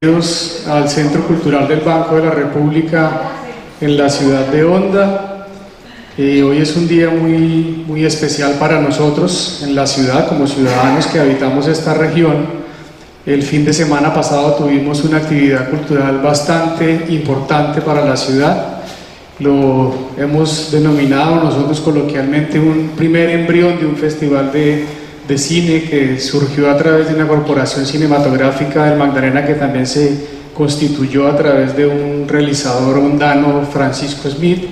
Bienvenidos al Centro Cultural del Banco de la República en la ciudad de Honda. Hoy es un día muy especial para nosotros en la ciudad, como ciudadanos que habitamos esta región. El fin de semana pasado tuvimos una actividad cultural bastante importante para la ciudad. Lo hemos denominado nosotros coloquialmente un primer embrión de un festival de cine que surgió a través de una corporación cinematográfica del Magdalena, que también se constituyó a través de un realizador hondano, Francisco Smith,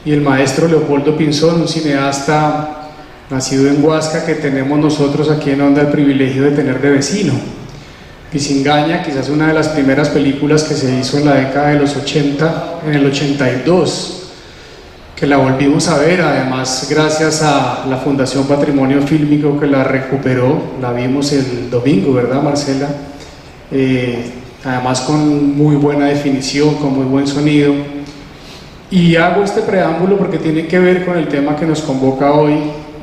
y el maestro Leopoldo Pinzón, un cineasta nacido en Huasca, que tenemos nosotros aquí en Honda el privilegio de tener de vecino. Pisingaña, quizás una de las primeras películas que se hizo en la década de los 80, en el 82, que la volvimos a ver, además gracias a la Fundación Patrimonio Fílmico que la recuperó. La vimos el domingo, ¿verdad, Marcela? Además con muy buena definición, con muy buen sonido. Y hago este preámbulo porque tiene que ver con el tema que nos convoca hoy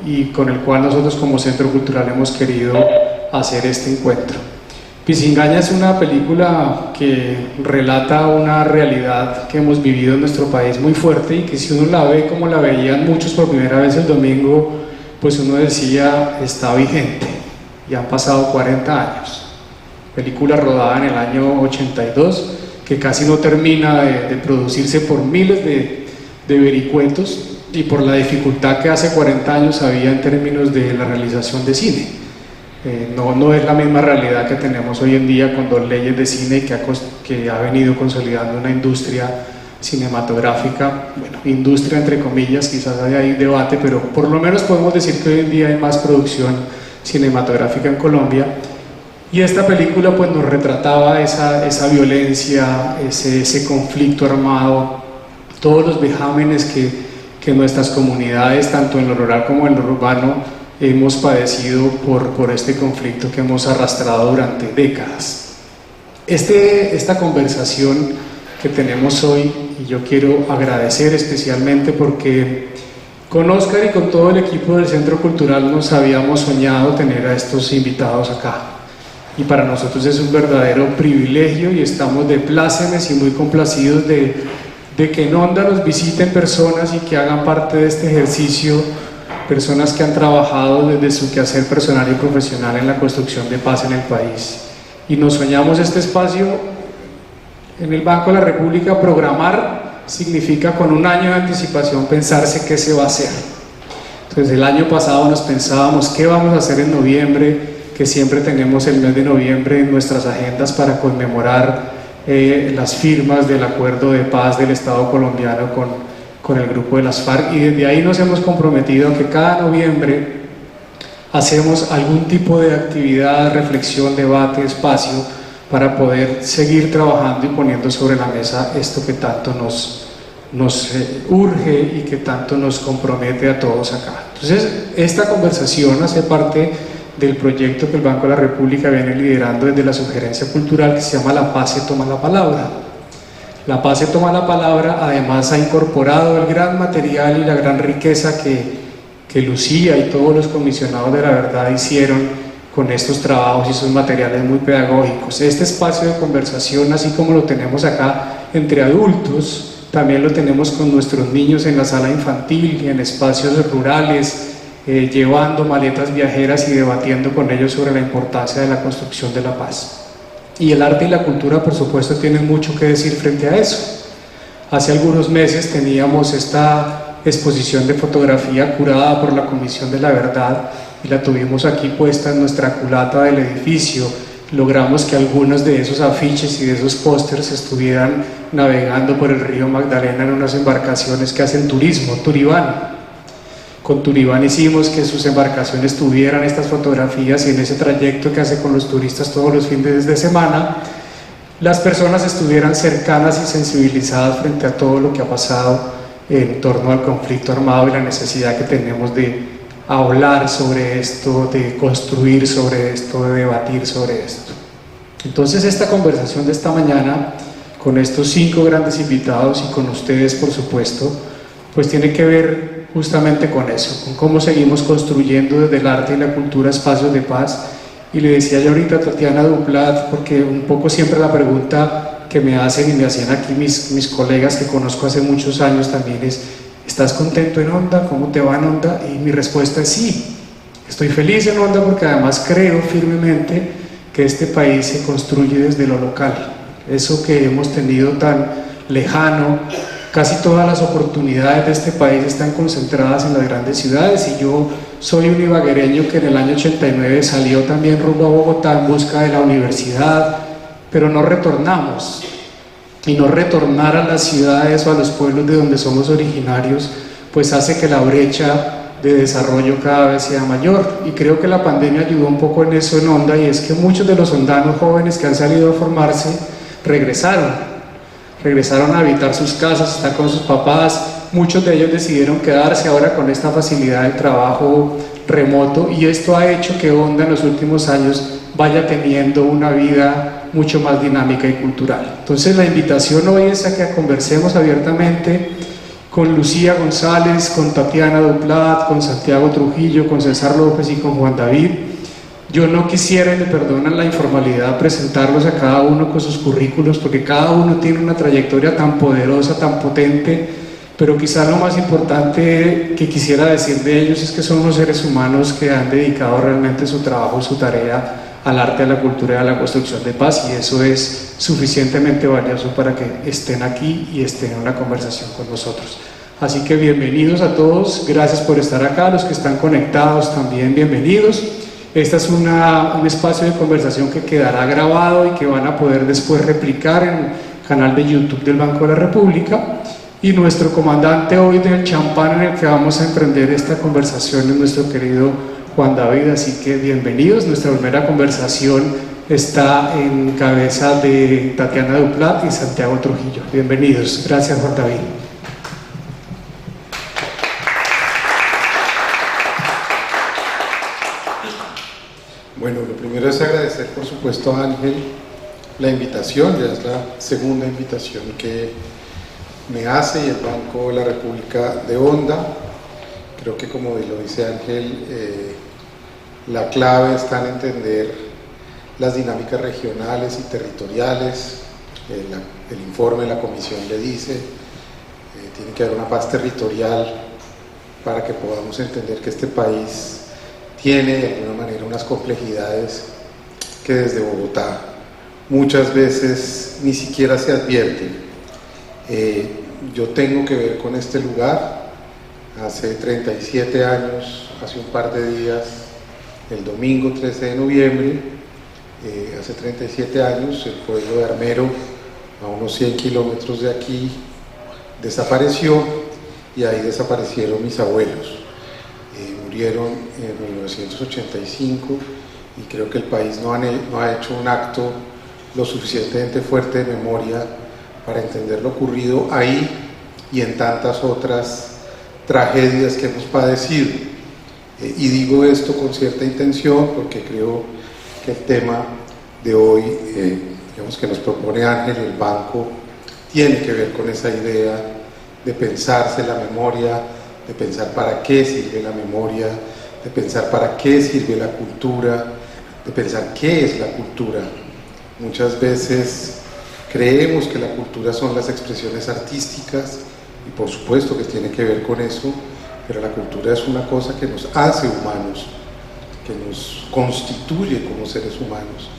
y con el cual nosotros como Centro Cultural hemos querido hacer este encuentro. Pisingaña es una película que relata una realidad que hemos vivido en nuestro país muy fuerte, y que si uno la ve como la veían muchos por primera vez el domingo, pues uno decía, está vigente. Y han pasado 40 años. Película rodada en el año 82, que casi no termina de producirse por miles de vericuetos y por la dificultad que hace 40 años había en términos de la realización de cine. No es la misma realidad que tenemos hoy en día con 2 leyes de cine que ha venido consolidando una industria cinematográfica, bueno, industria entre comillas, quizás haya ahí debate, pero por lo menos podemos decir que hoy en día hay más producción cinematográfica en Colombia. Y esta película pues nos retrataba esa violencia, ese conflicto armado, todos los vejámenes que nuestras comunidades, tanto en lo rural como en lo urbano, hemos padecido por este conflicto que hemos arrastrado durante décadas. Esta conversación que tenemos hoy, y yo quiero agradecer especialmente porque con Oscar y con todo el equipo del Centro Cultural nos habíamos soñado tener a estos invitados acá, y para nosotros es un verdadero privilegio y estamos de plácemes y muy complacidos de que en Honda nos visiten personas y que hagan parte de este ejercicio, personas que han trabajado desde su quehacer personal y profesional en la construcción de paz en el país. Y nos soñamos este espacio en el Banco de la República. Programar significa con un año de anticipación pensarse qué se va a hacer. Entonces el año pasado nos pensábamos qué vamos a hacer en noviembre, que siempre tenemos el mes de noviembre en nuestras agendas para conmemorar las firmas del acuerdo de paz del Estado colombiano con el grupo de las FARC, y desde ahí nos hemos comprometido a que cada noviembre hacemos algún tipo de actividad, reflexión, debate, espacio para poder seguir trabajando y poniendo sobre la mesa esto que tanto nos urge y que tanto nos compromete a todos acá. Entonces, esta conversación hace parte del proyecto que el Banco de la República viene liderando desde la Sugerencia Cultural, que se llama La Paz se toma la palabra. La Paz se toma la palabra, además ha incorporado el gran material y la gran riqueza que Lucía y todos los comisionados de la verdad hicieron con estos trabajos y sus materiales muy pedagógicos. Este espacio de conversación, así como lo tenemos acá entre adultos, también lo tenemos con nuestros niños en la sala infantil y en espacios rurales, llevando maletas viajeras y debatiendo con ellos sobre la importancia de la construcción de la paz. Y el arte y la cultura, por supuesto, tienen mucho que decir frente a eso. Hace algunos meses teníamos esta exposición de fotografía curada por la Comisión de la Verdad y la tuvimos aquí puesta en nuestra culata del edificio. Logramos que algunos de esos afiches y de esos pósters estuvieran navegando por el río Magdalena en unas embarcaciones que hacen turismo, Turibán. Con Turibán hicimos que sus embarcaciones tuvieran estas fotografías, y en ese trayecto que hace con los turistas todos los fines de semana, las personas estuvieran cercanas y sensibilizadas frente a todo lo que ha pasado en torno al conflicto armado y la necesidad que tenemos de hablar sobre esto, de construir sobre esto, de debatir sobre esto. Entonces esta conversación de esta mañana, con estos 5 grandes invitados y con ustedes por supuesto, pues tiene que ver justamente con eso, con cómo seguimos construyendo desde el arte y la cultura espacios de paz Y le decía yo ahorita a Tatiana Duplat, porque un poco siempre la pregunta que me hacen y me hacían aquí mis colegas que conozco hace muchos años también es: ¿estás contento en Honda? ¿Cómo te va en Honda? Y mi respuesta es sí, estoy feliz en Honda porque además creo firmemente que este país se construye desde lo local. Eso que hemos tenido tan lejano, casi todas las oportunidades de este país están concentradas en las grandes ciudades, y yo soy un ibaguereño que en el año 89 salió también rumbo a Bogotá en busca de la universidad, pero no retornamos. Y no retornar a las ciudades o a los pueblos de donde somos originarios, pues hace que la brecha de desarrollo cada vez sea mayor. Y creo que la pandemia ayudó un poco en eso en Honda, y es que muchos de los hondanos jóvenes que han salido a formarse regresaron a habitar sus casas, a estar con sus papás. Muchos de ellos decidieron quedarse ahora con esta facilidad del trabajo remoto, y esto ha hecho que Honda en los últimos años vaya teniendo una vida mucho más dinámica y cultural. Entonces la invitación hoy es a que conversemos abiertamente con Lucía González, con Tatiana Duplat, con Santiago Trujillo, con César López y con Juan David. Yo no quisiera, y me perdonan la informalidad, presentarlos a cada uno con sus currículos, porque cada uno tiene una trayectoria tan poderosa, tan potente, pero quizás lo más importante que quisiera decir de ellos es que son unos seres humanos que han dedicado realmente su trabajo, su tarea al arte, a la cultura y a la construcción de paz, y eso es suficientemente valioso para que estén aquí y estén en una conversación con nosotros. Así que bienvenidos a todos, gracias por estar acá, los que están conectados también bienvenidos. Este es un espacio de conversación que quedará grabado y que van a poder después replicar en el canal de YouTube del Banco de la República, y nuestro comandante hoy del champán en el que vamos a emprender esta conversación es nuestro querido Juan David, así que bienvenidos. Nuestra primera conversación está en cabeza de Tatiana Duplat y Santiago Trujillo. Bienvenidos. Gracias, Juan David. Bueno, lo primero es agradecer, por supuesto, a Ángel la invitación. Ya es la segunda invitación que me hace, y el Banco de la República de Honda. Creo que, como lo dice Ángel, la clave está en entender las dinámicas regionales y territoriales. El informe de la Comisión le dice, tiene que haber una paz territorial para que podamos entender que este país tiene de alguna manera unas complejidades que desde Bogotá muchas veces ni siquiera se advierten. Yo tengo que ver con este lugar. Hace 37 años, hace un par de días, el domingo 13 de noviembre, hace 37 años, el pueblo de Armero, a unos 100 kilómetros de aquí, desapareció, y ahí desaparecieron mis abuelos. Murieron en 1985, y creo que el país no ha hecho un acto lo suficientemente fuerte de memoria para entender lo ocurrido ahí y en tantas otras tragedias que hemos padecido. Y digo esto con cierta intención porque creo que el tema de hoy, digamos, que nos propone Ángel, el banco, tiene que ver con esa idea de pensarse la memoria, de pensar para qué sirve la memoria, de pensar para qué sirve la cultura, de pensar qué es la cultura. Muchas veces creemos que la cultura son las expresiones artísticas, y por supuesto que tiene que ver con eso, pero la cultura es una cosa que nos hace humanos, que nos constituye como seres humanos.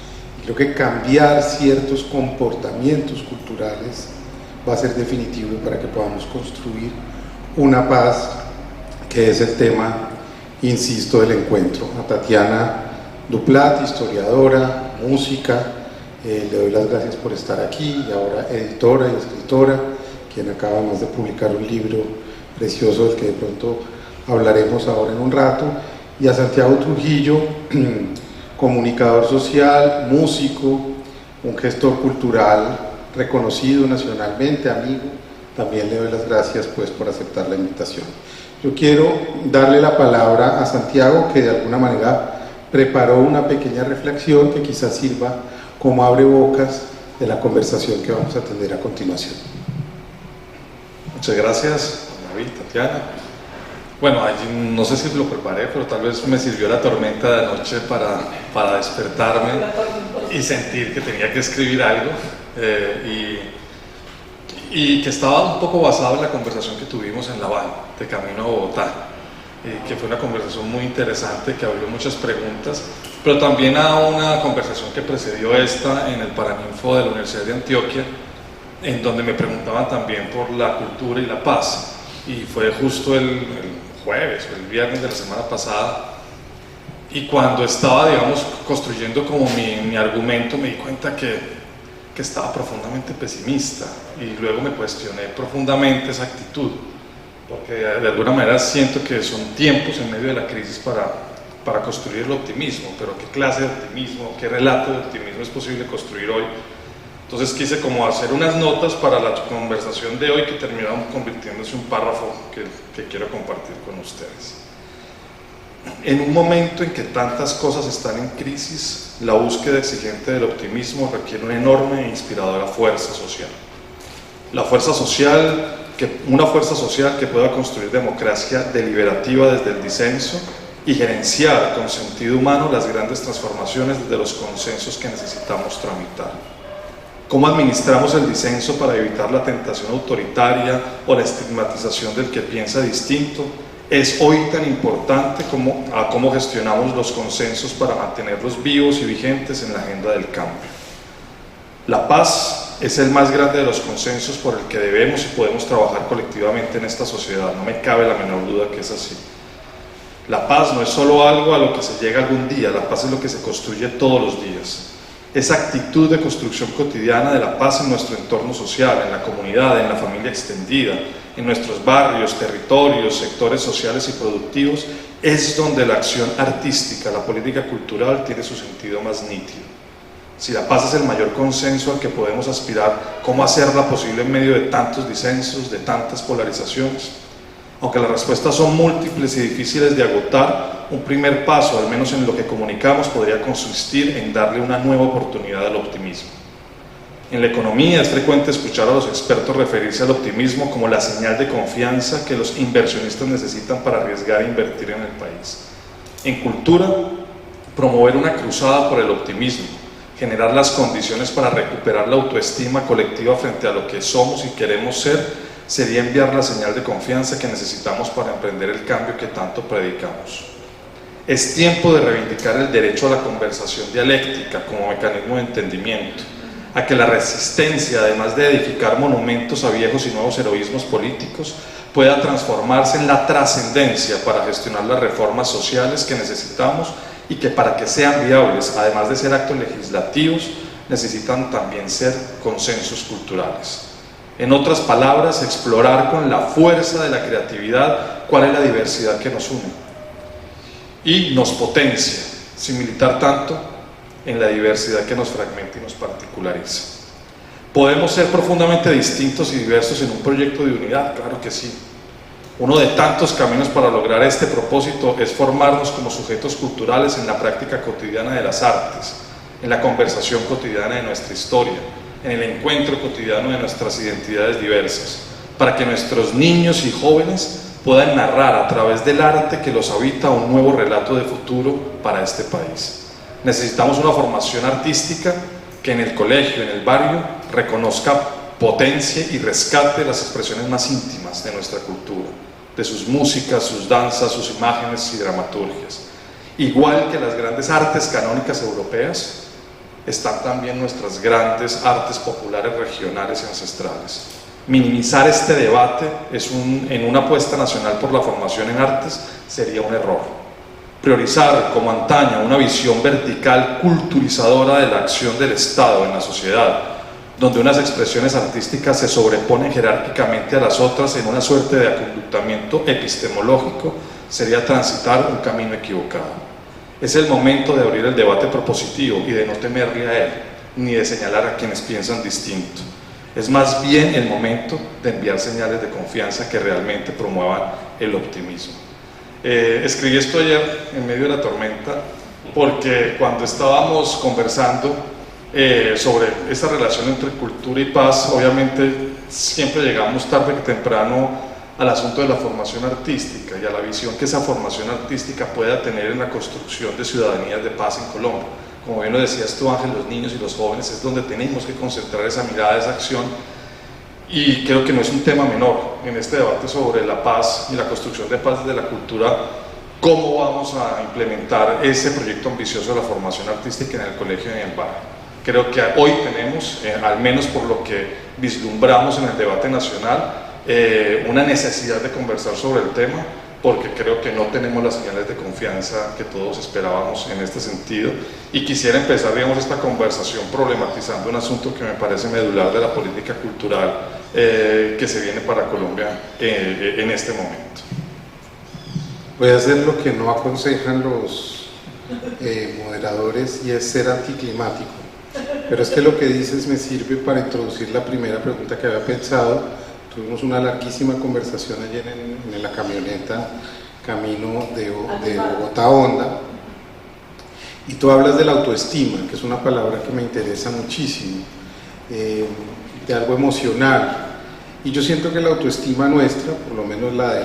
Y creo que cambiar ciertos comportamientos culturales va a ser definitivo para que podamos construir una paz, que es el tema, insisto, del encuentro. A Tatiana Duplat, historiadora, música, le doy las gracias por estar aquí, y ahora editora y escritora, quien acaba más de publicar un libro precioso del que de pronto hablaremos ahora en un rato, y a Santiago Trujillo, comunicador social, músico, un gestor cultural reconocido nacionalmente, amigo. También le doy las gracias pues por aceptar la invitación. Yo quiero darle la palabra a Santiago, que de alguna manera preparó una pequeña reflexión que quizás sirva como abrebocas de la conversación que vamos a tener a continuación. Muchas gracias, David, Tatiana. Bueno, no sé si lo preparé, pero tal vez me sirvió la tormenta de anoche para despertarme y sentir que tenía que escribir algo, y que estaba un poco basado en la conversación que tuvimos en la van de camino a Bogotá, que fue una conversación muy interesante que abrió muchas preguntas, pero también a una conversación que precedió esta en el Paraninfo de la Universidad de Antioquia, en donde me preguntaban también por la cultura y la paz, y fue justo el jueves o el viernes de la semana pasada, y cuando estaba, digamos, construyendo como mi argumento, me di cuenta que estaba profundamente pesimista, y luego me cuestioné profundamente esa actitud, porque de alguna manera siento que son tiempos en medio de la crisis para construir el optimismo, pero ¿qué clase de optimismo, qué relato de optimismo es posible construir hoy? Entonces quise como hacer unas notas para la conversación de hoy que terminaron convirtiéndose en un párrafo que quiero compartir con ustedes. En un momento en que tantas cosas están en crisis, la búsqueda exigente del optimismo requiere una enorme e inspiradora fuerza social. Una fuerza social que pueda construir democracia deliberativa desde el disenso y gerenciar con sentido humano las grandes transformaciones desde los consensos que necesitamos tramitar. ¿Cómo administramos el disenso para evitar la tentación autoritaria o la estigmatización del que piensa distinto? Es hoy tan importante como cómo gestionamos los consensos para mantenerlos vivos y vigentes en la agenda del cambio. La paz es el más grande de los consensos por el que debemos y podemos trabajar colectivamente en esta sociedad, no me cabe la menor duda que es así. La paz no es solo algo a lo que se llega algún día, la paz es lo que se construye todos los días. Esa actitud de construcción cotidiana de la paz en nuestro entorno social, en la comunidad, en la familia extendida, en nuestros barrios, territorios, sectores sociales y productivos, es donde la acción artística, la política cultural tiene su sentido más nítido. Si la paz es el mayor consenso al que podemos aspirar, ¿cómo hacerla posible en medio de tantos disensos, de tantas polarizaciones? Aunque las respuestas son múltiples y difíciles de agotar, un primer paso, al menos en lo que comunicamos, podría consistir en darle una nueva oportunidad al optimismo. En la economía es frecuente escuchar a los expertos referirse al optimismo como la señal de confianza que los inversionistas necesitan para arriesgar e invertir en el país. En cultura, promover una cruzada por el optimismo, generar las condiciones para recuperar la autoestima colectiva frente a lo que somos y queremos ser, sería enviar la señal de confianza que necesitamos para emprender el cambio que tanto predicamos. Es tiempo de reivindicar el derecho a la conversación dialéctica como mecanismo de entendimiento, a que la resistencia, además de edificar monumentos a viejos y nuevos heroísmos políticos, pueda transformarse en la trascendencia para gestionar las reformas sociales que necesitamos y que para que sean viables, además de ser actos legislativos, necesitan también ser consensos culturales. En otras palabras, explorar con la fuerza de la creatividad cuál es la diversidad que nos une y nos potencia, sin militar tanto en la diversidad que nos fragmenta y nos particulariza. ¿Podemos ser profundamente distintos y diversos en un proyecto de unidad? Claro que sí. Uno de tantos caminos para lograr este propósito es formarnos como sujetos culturales en la práctica cotidiana de las artes, en la conversación cotidiana de nuestra historia, en el encuentro cotidiano de nuestras identidades diversas, para que nuestros niños y jóvenes puedan narrar a través del arte que los habita un nuevo relato de futuro para este país. Necesitamos una formación artística que en el colegio, en el barrio, reconozca, potencie y rescate las expresiones más íntimas de nuestra cultura, de sus músicas, sus danzas, sus imágenes y dramaturgias. Igual que las grandes artes canónicas europeas, están también nuestras grandes artes populares regionales y ancestrales. Minimizar este debate en una apuesta nacional por la formación en artes sería un error. Priorizar, como antaño, una visión vertical culturizadora de la acción del Estado en la sociedad, donde unas expresiones artísticas se sobreponen jerárquicamente a las otras en una suerte de aconductamiento epistemológico, sería transitar un camino equivocado. Es el momento de abrir el debate propositivo y de no temerle a él, ni de señalar a quienes piensan distinto. Es más bien el momento de enviar señales de confianza que realmente promuevan el optimismo. Escribí esto ayer en medio de la tormenta porque cuando estábamos conversando sobre esta relación entre cultura y paz, obviamente siempre llegamos tarde que temprano al asunto de la formación artística y a la visión que esa formación artística pueda tener en la construcción de ciudadanías de paz en Colombia. Como bien lo decías tú, Ángel, los niños y los jóvenes es donde tenemos que concentrar esa mirada, esa acción, y creo que no es un tema menor en este debate sobre la paz y la construcción de paz desde la cultura. ¿Cómo vamos a implementar ese proyecto ambicioso de la formación artística en el colegio y en el barrio? Creo que hoy tenemos, al menos por lo que vislumbramos en el debate nacional, una necesidad de conversar sobre el tema, porque creo que no tenemos las señales de confianza que todos esperábamos en este sentido. Y quisiera empezar, digamos, esta conversación problematizando un asunto que me parece medular de la política cultural que se viene para Colombia en este momento. Voy a hacer lo que no aconsejan los moderadores, y es ser anticlimático. Pero es que lo que dices me sirve para introducir la primera pregunta que había pensado. Tuvimos una larguísima conversación ayer en la camioneta camino de Bogotá a Honda, y tú hablas de la autoestima, que es una palabra que me interesa muchísimo, de algo emocional. Y yo siento que la autoestima nuestra, por lo menos la de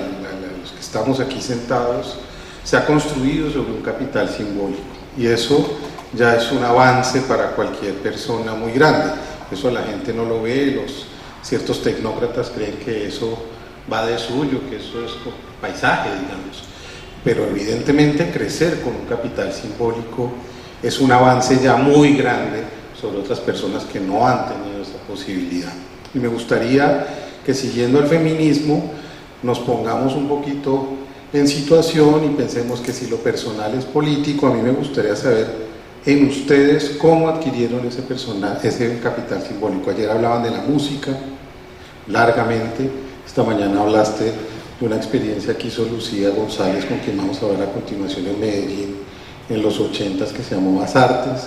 los que estamos aquí sentados, se ha construido sobre un capital simbólico, y eso ya es un avance para cualquier persona muy grande. Eso la gente no lo ve, ciertos tecnócratas creen que eso va de suyo, que eso es paisaje, digamos. Pero evidentemente crecer con un capital simbólico es un avance ya muy grande sobre otras personas que no han tenido esa posibilidad. Y me gustaría que, siguiendo el feminismo, nos pongamos un poquito en situación y pensemos que si lo personal es político, a mí me gustaría saber en ustedes cómo adquirieron ese capital simbólico. Ayer hablaban de la música largamente, esta mañana hablaste de una experiencia que hizo Lucía González, con quien vamos a ver a continuación en Medellín en los 80s, que se llamó Más Artes,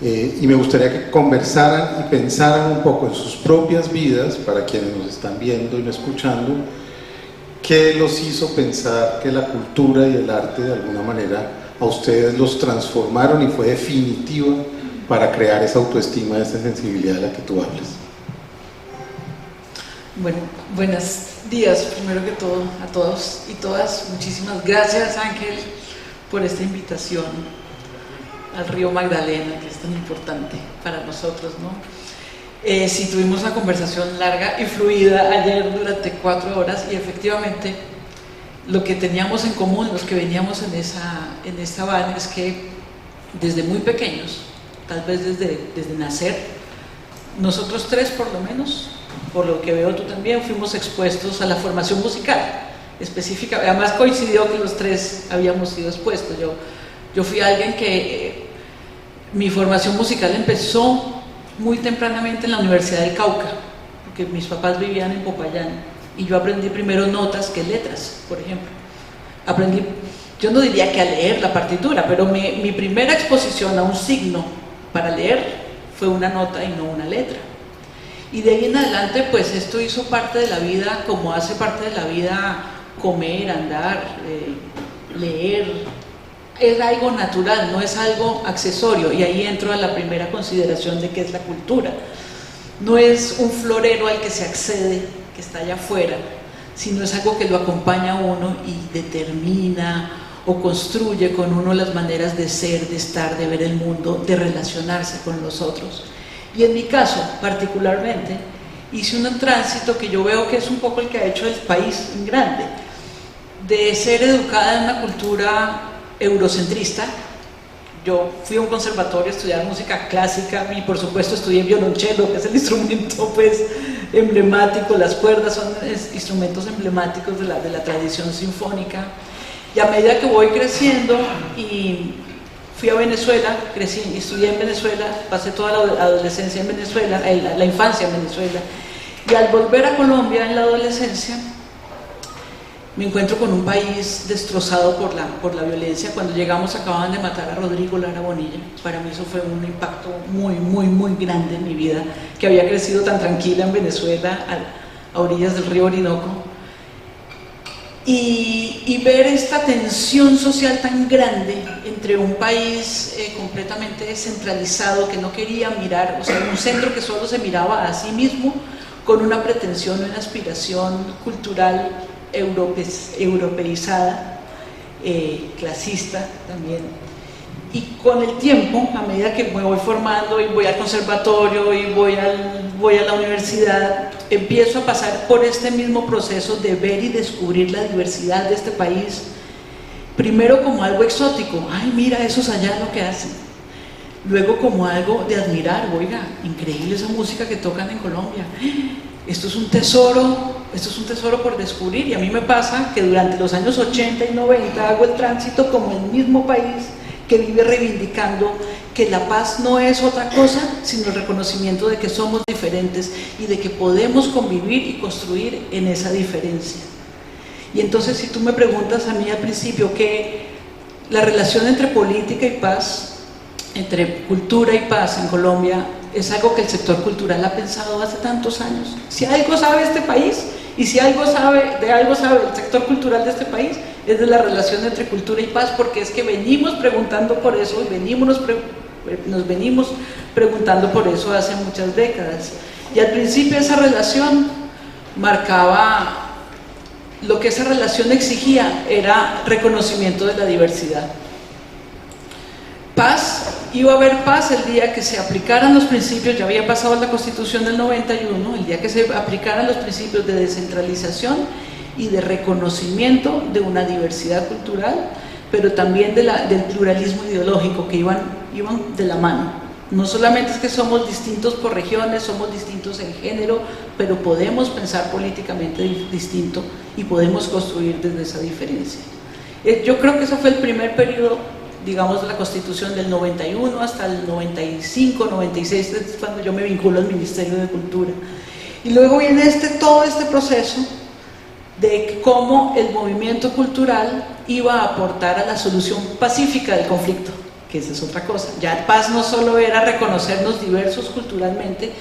y me gustaría que conversaran y pensaran un poco en sus propias vidas, para quienes nos están viendo y no escuchando, qué los hizo pensar que la cultura y el arte de alguna manera a ustedes los transformaron y fue definitiva para crear esa autoestima, esa sensibilidad de la que tú hablas. Bueno, buenos días, primero que todo, a todos y todas. Muchísimas gracias, Ángel, por esta invitación al río Magdalena, que es tan importante para nosotros, ¿no? Sí, tuvimos una conversación larga y fluida ayer durante 4 horas, y efectivamente lo que teníamos en común, los que veníamos en esta van, es que desde muy pequeños, tal vez desde nacer, nosotros tres por lo menos, por lo que veo tú también, fuimos expuestos a la formación musical específica. Además coincidió que los tres habíamos sido expuestos. Yo fui alguien que mi formación musical empezó muy tempranamente en la Universidad del Cauca, porque mis papás vivían en Popayán, y yo aprendí primero notas que letras, por ejemplo. Aprendí, yo no diría que a leer la partitura, pero mi primera exposición a un signo para leer fue una nota y no una letra. Y de ahí en adelante, pues esto hizo parte de la vida, como hace parte de la vida comer, andar, leer. Es algo natural, no es algo accesorio, y ahí entro a la primera consideración de qué es la cultura. No es un florero al que se accede, que está allá afuera, sino es algo que lo acompaña a uno y determina o construye con uno las maneras de ser, de estar, de ver el mundo, de relacionarse con los otros. Y en mi caso, particularmente, hice un tránsito que yo veo que es un poco el que ha hecho el país en grande, de ser educada en una cultura eurocentrista. Yo fui a un conservatorio a estudiar música clásica y por supuesto estudié violonchelo, que es el instrumento pues emblemático. Las cuerdas son instrumentos emblemáticos de la tradición sinfónica. Y a medida que voy creciendo, y fui a Venezuela, crecí y estudié en Venezuela, pasé toda la adolescencia en Venezuela, la infancia en Venezuela, y al volver a Colombia en la adolescencia me encuentro con un país destrozado por la violencia. Cuando llegamos acababan de matar a Rodrigo Lara Bonilla. Para mí eso fue un impacto muy grande en mi vida, que había crecido tan tranquila en Venezuela, a orillas del río Orinoco, y ver esta tensión social tan grande entre un país completamente descentralizado, que no quería mirar, o sea, un centro que solo se miraba a sí mismo, con una pretensión, una aspiración cultural europeizada, clasista también. Y con el tiempo, a medida que me voy formando y voy al conservatorio y voy a la universidad, empiezo a pasar por este mismo proceso de ver y descubrir la diversidad de este país, primero como algo exótico, ay mira esos allá lo que hacen, luego como algo de admirar, oiga, increíble esa música que tocan en Colombia, esto es un tesoro por descubrir. Y a mí me pasa que durante los años 80 y 90 hago el tránsito como el mismo país que vive reivindicando que la paz no es otra cosa sino el reconocimiento de que somos diferentes y de que podemos convivir y construir en esa diferencia. Y entonces, si tú me preguntas a mí al principio que la relación entre política y paz, entre cultura y paz en Colombia, es algo que el sector cultural ha pensado hace tantos años. Si algo sabe este país, y si algo sabe el sector cultural de este país, es de la relación entre cultura y paz, porque es que venimos preguntando por eso y nos venimos preguntando por eso hace muchas décadas. Y al principio esa relación marcaba, lo que esa relación exigía era reconocimiento de la diversidad. Paz, iba a haber paz el día que se aplicaran los principios, ya había pasado la Constitución del 91, el día que se aplicaran los principios de descentralización y de reconocimiento de una diversidad cultural, pero también del pluralismo ideológico, que iban de la mano. No solamente es que somos distintos por regiones, somos distintos en género, pero podemos pensar políticamente distinto y podemos construir desde esa diferencia. Yo creo que ese fue el primer periodo, digamos, de la Constitución del 91 hasta el 95, 96, es cuando yo me vinculo al Ministerio de Cultura. Y luego viene todo este proceso de cómo el movimiento cultural iba a aportar a la solución pacífica del conflicto, que esa es otra cosa. Ya paz no solo era reconocernos diversos culturalmente,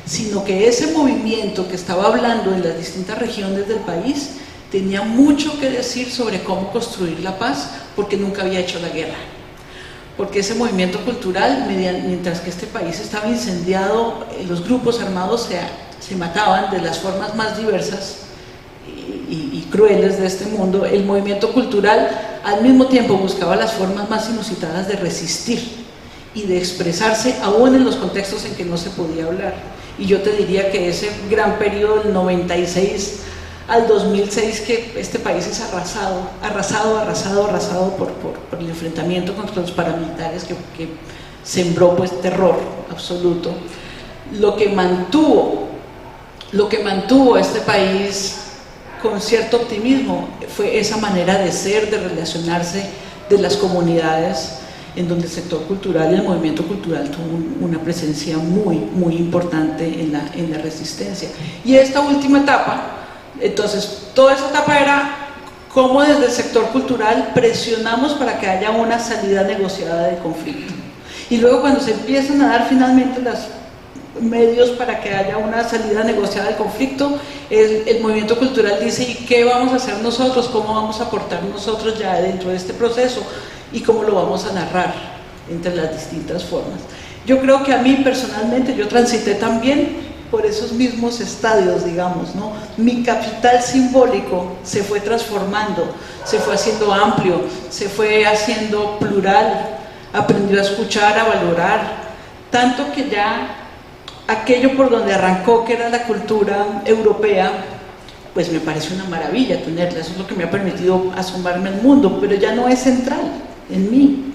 sino que ese movimiento que estaba hablando en las distintas regiones del país tenía mucho que decir sobre cómo construir la paz, porque nunca había hecho la guerra. Porque ese movimiento cultural, mientras que este país estaba incendiado, los grupos armados se mataban de las formas más diversas y crueles de este mundo, el movimiento cultural al mismo tiempo buscaba las formas más inusitadas de resistir y de expresarse aún en los contextos en que no se podía hablar. Y yo te diría que ese gran periodo del 96 al 2006, que este país es arrasado por el enfrentamiento contra los paramilitares que sembró pues terror absoluto. Lo que mantuvo a este país con cierto optimismo fue esa manera de ser, de relacionarse de las comunidades, en donde el sector cultural y el movimiento cultural tuvo una presencia muy importante en la resistencia. Y esta última etapa, entonces, toda esa etapa era cómo desde el sector cultural presionamos para que haya una salida negociada del conflicto. Y luego, cuando se empiezan a dar finalmente los medios para que haya una salida negociada del conflicto, el movimiento cultural dice: ¿y qué vamos a hacer nosotros? ¿Cómo vamos a aportar nosotros ya dentro de este proceso? ¿Y cómo lo vamos a narrar entre las distintas formas? Yo creo que a mí personalmente, yo transité también por esos mismos estadios, digamos, ¿no? Mi capital simbólico se fue transformando, se fue haciendo amplio, se fue haciendo plural, aprendió a escuchar, a valorar, tanto que ya aquello por donde arrancó, que era la cultura europea, pues me parece una maravilla tenerla, eso es lo que me ha permitido asomarme al mundo, pero ya no es central en mí,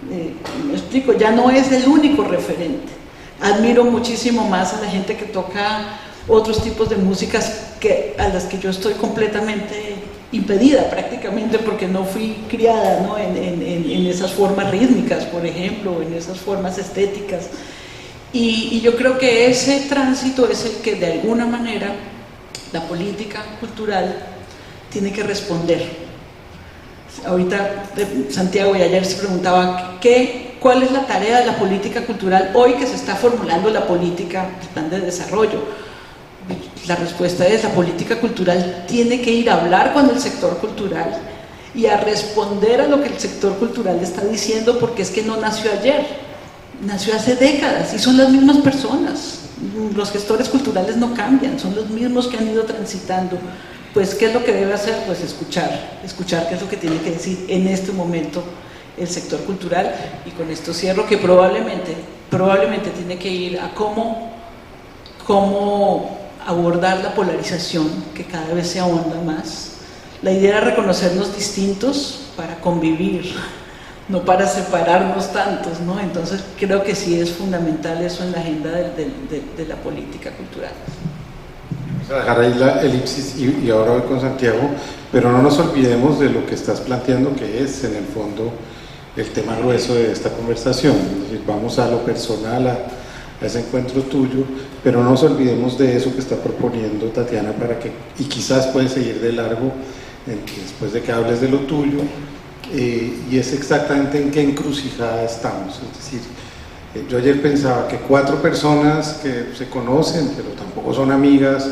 me explico, ya no es el único referente. Admiro muchísimo más a la gente que toca otros tipos de músicas a las que yo estoy completamente impedida prácticamente, porque no fui criada, ¿no? en esas formas rítmicas, por ejemplo, en esas formas estéticas. Y yo creo que ese tránsito es el que de alguna manera la política cultural tiene que responder. Ahorita Santiago y ayer se preguntaba ¿cuál es la tarea de la política cultural hoy que se está formulando la política, el plan de desarrollo? La respuesta es: la política cultural tiene que ir a hablar con el sector cultural y a responder a lo que el sector cultural está diciendo, porque es que no nació ayer, nació hace décadas y son las mismas personas. Los gestores culturales no cambian, son los mismos que han ido transitando pues ¿qué es lo que debe hacer? Pues escuchar qué es lo que tiene que decir en este momento el sector cultural. Y con esto cierro, que probablemente tiene que ir a cómo abordar la polarización que cada vez se ahonda más. La idea era reconocernos distintos para convivir, no para separarnos tantos, ¿no? Entonces creo que sí es fundamental eso en la agenda de la política cultural. Vamos a dejar ahí la elipsis y ahora voy con Santiago, pero no nos olvidemos de lo que estás planteando, que es en el fondo el tema grueso de esta conversación. Es decir, vamos a lo personal, a ese encuentro tuyo, pero no nos olvidemos de eso que está proponiendo Tatiana para que, y quizás puede seguir de largo después de que hables de lo tuyo, y es exactamente en qué encrucijada estamos. Es decir, yo ayer pensaba que 4 personas que se conocen, pero tampoco son amigas,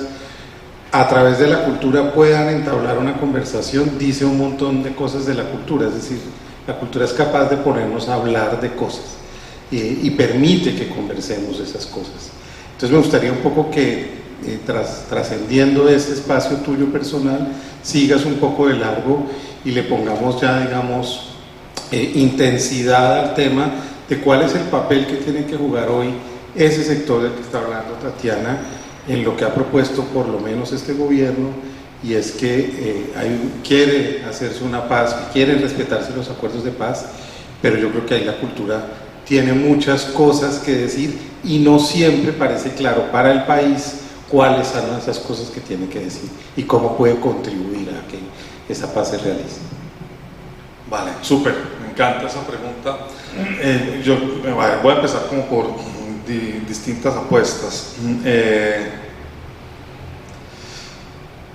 a través de la cultura puedan entablar una conversación, dice un montón de cosas de la cultura. Es decir, la cultura es capaz de ponernos a hablar de cosas y permite que conversemos esas cosas. Entonces me gustaría un poco que trascendiendo este espacio tuyo personal, sigas un poco de largo y le pongamos ya, digamos, intensidad al tema de cuál es el papel que tiene que jugar hoy ese sector del que está hablando Tatiana en lo que ha propuesto por lo menos este gobierno, y es que quiere hacerse una paz, quieren respetarse los acuerdos de paz, pero yo creo que ahí la cultura tiene muchas cosas que decir y no siempre parece claro para el país cuáles son esas cosas que tiene que decir y cómo puede contribuir a que esa paz se realice. Vale, súper, me encanta esa pregunta. Voy a empezar como por distintas apuestas.